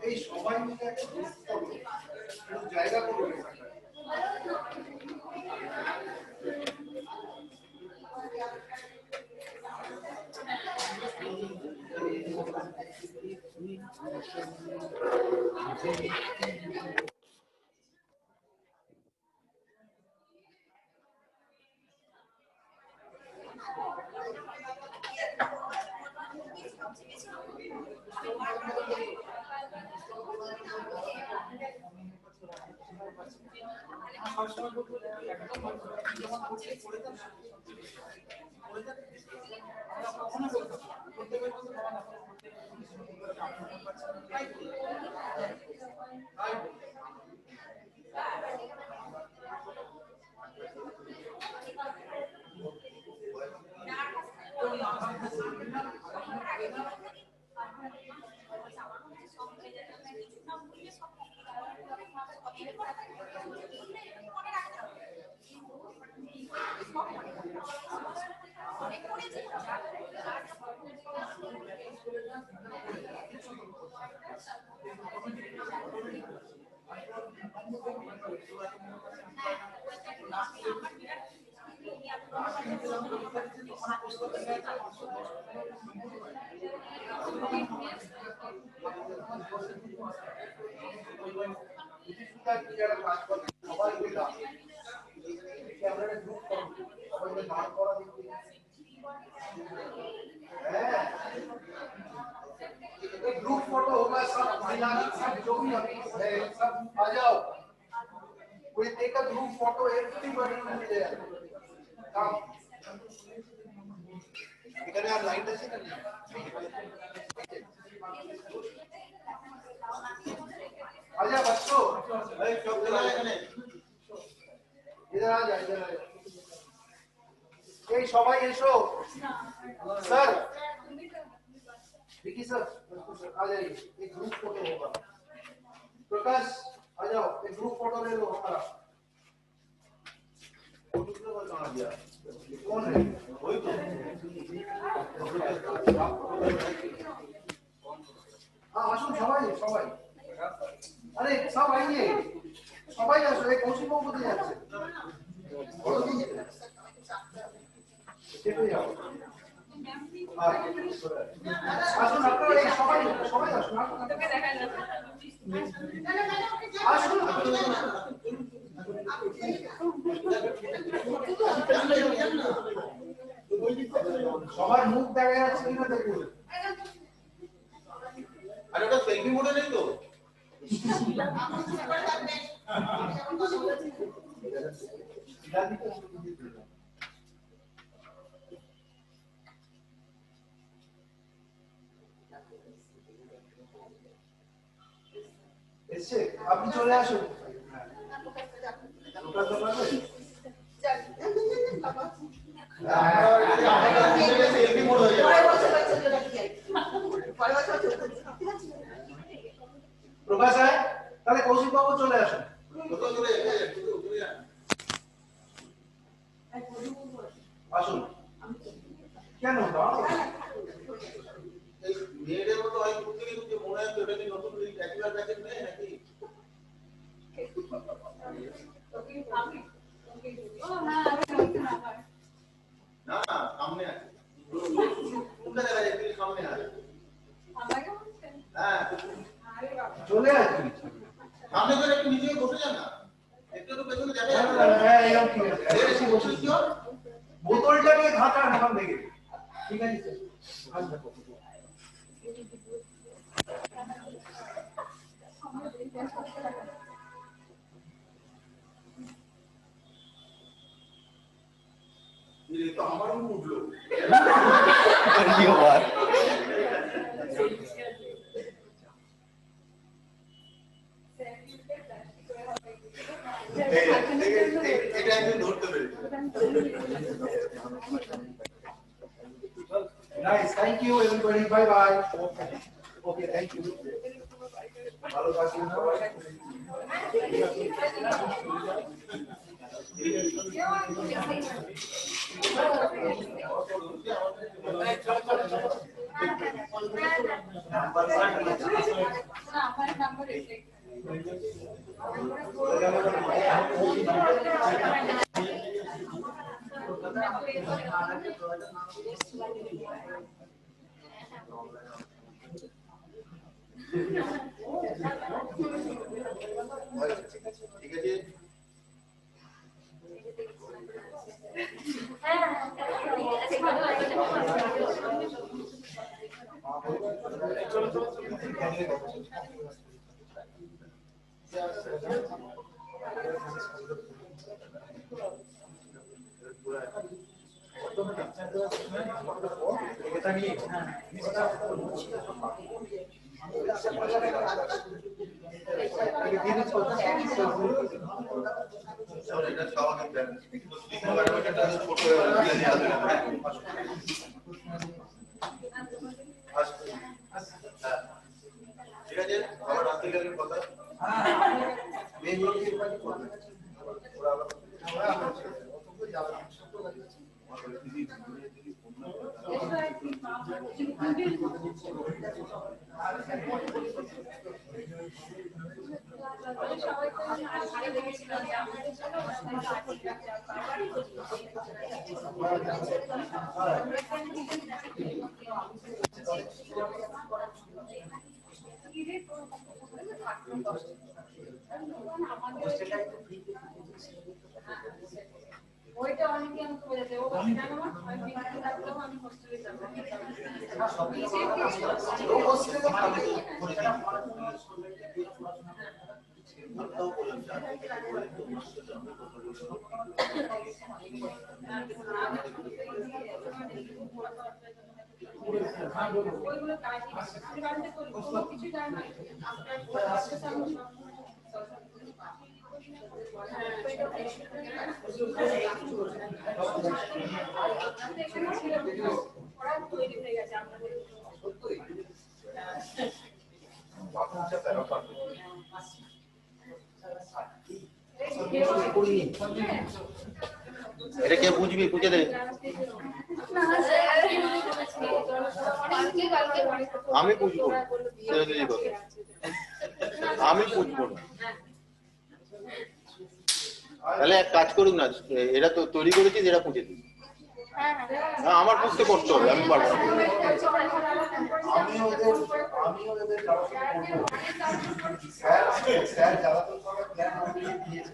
এই সবাই মিলে একটা group করো, একটু জায়গা করো এখানটায়। Group photo होगा, सब महिला सब जो भी है सब आ जाओ. We take a group photo, everybody will be there. Come. এখানে আর লাইট আছে না? आजा बच्चों, अरे क्यों चला এখানে? इधर आ जा, इधर आ जा. এই সবাই এসো. স্যার विकी सर आ जाइए, एक ग्रुप फोटो होगा. प्रकाश आ जाओ, एक ग्रुप फोटो ले लो हमारा. कौन है? वही तो. हाँ আসুন সবাই সবাই. আরে সব আইয়ে, সবাই আসো. এই কৌশিক বাবু কোথায় যাচ্ছে? দেখে যাও. আসুন আপনারা এই সবাই সবাই আসুন. আসুন. সবার মুখ দেখা যাচ্ছে কিনা দেখুন. আরে ওটা সেলফি মোডে নেই তো? এসে আপনি চলে আসুন. প্রকাশ হয় তাহলে কৌশিক বাবু চলে আসুন. আসুন. কেন মেয়েদের মতো হয় ঘুরতে গিয়ে মনে হয় ওটা কি নতুন রেগুলার প্যাকেজ নেই নাকি? না সামনে আছে. কোনটা দেখা যায়? তুমি সামনে আছে. হ্যাঁ চলে আসুন. সামনে করে একটু নিচে বসে যান না. একটু তো পেছনে দেখা যাবে. হ্যাঁ এরকম ঠিক আছে. এসে বসে দিও. বোতলটা নিয়ে ঘাটা নাম দেখে. ঠিক আছে আচ্ছা. ये तो हमारा मुंह उठलो. ये बात. এটা একদম ধরতে পেরে. Nice, thank you everybody. Bye bye. Okay, thank you. ভালো থাকুন সবাই. ঠিক আছে. চলো ঠিক আছে আমার রাত্রে গেলে কথা মেয়েগুলো কি ওইটা অনেকে আমাকে বলেছে ও জানো না আমি বিকেলে রাখলাম আমি হোস্টেলে যাব ও হোস্টেলে ওইগুলো কাজ আমি বাড়িতে করি কোনো কিছু জানি না আপনার আজকে সামনে এটা কে বুঝবি বুঝে দে আমি বুঝবো আমি বুঝবো না তাহলে এক কাজ করুন না এটা তো তৈরি করেছিস এটা পুঁছে দিস না আমার বুঝতে করতে হবে আমি পারবো না আমি ওদের স্যার জ্বালাতন করার প্ল্যান দিয়েছে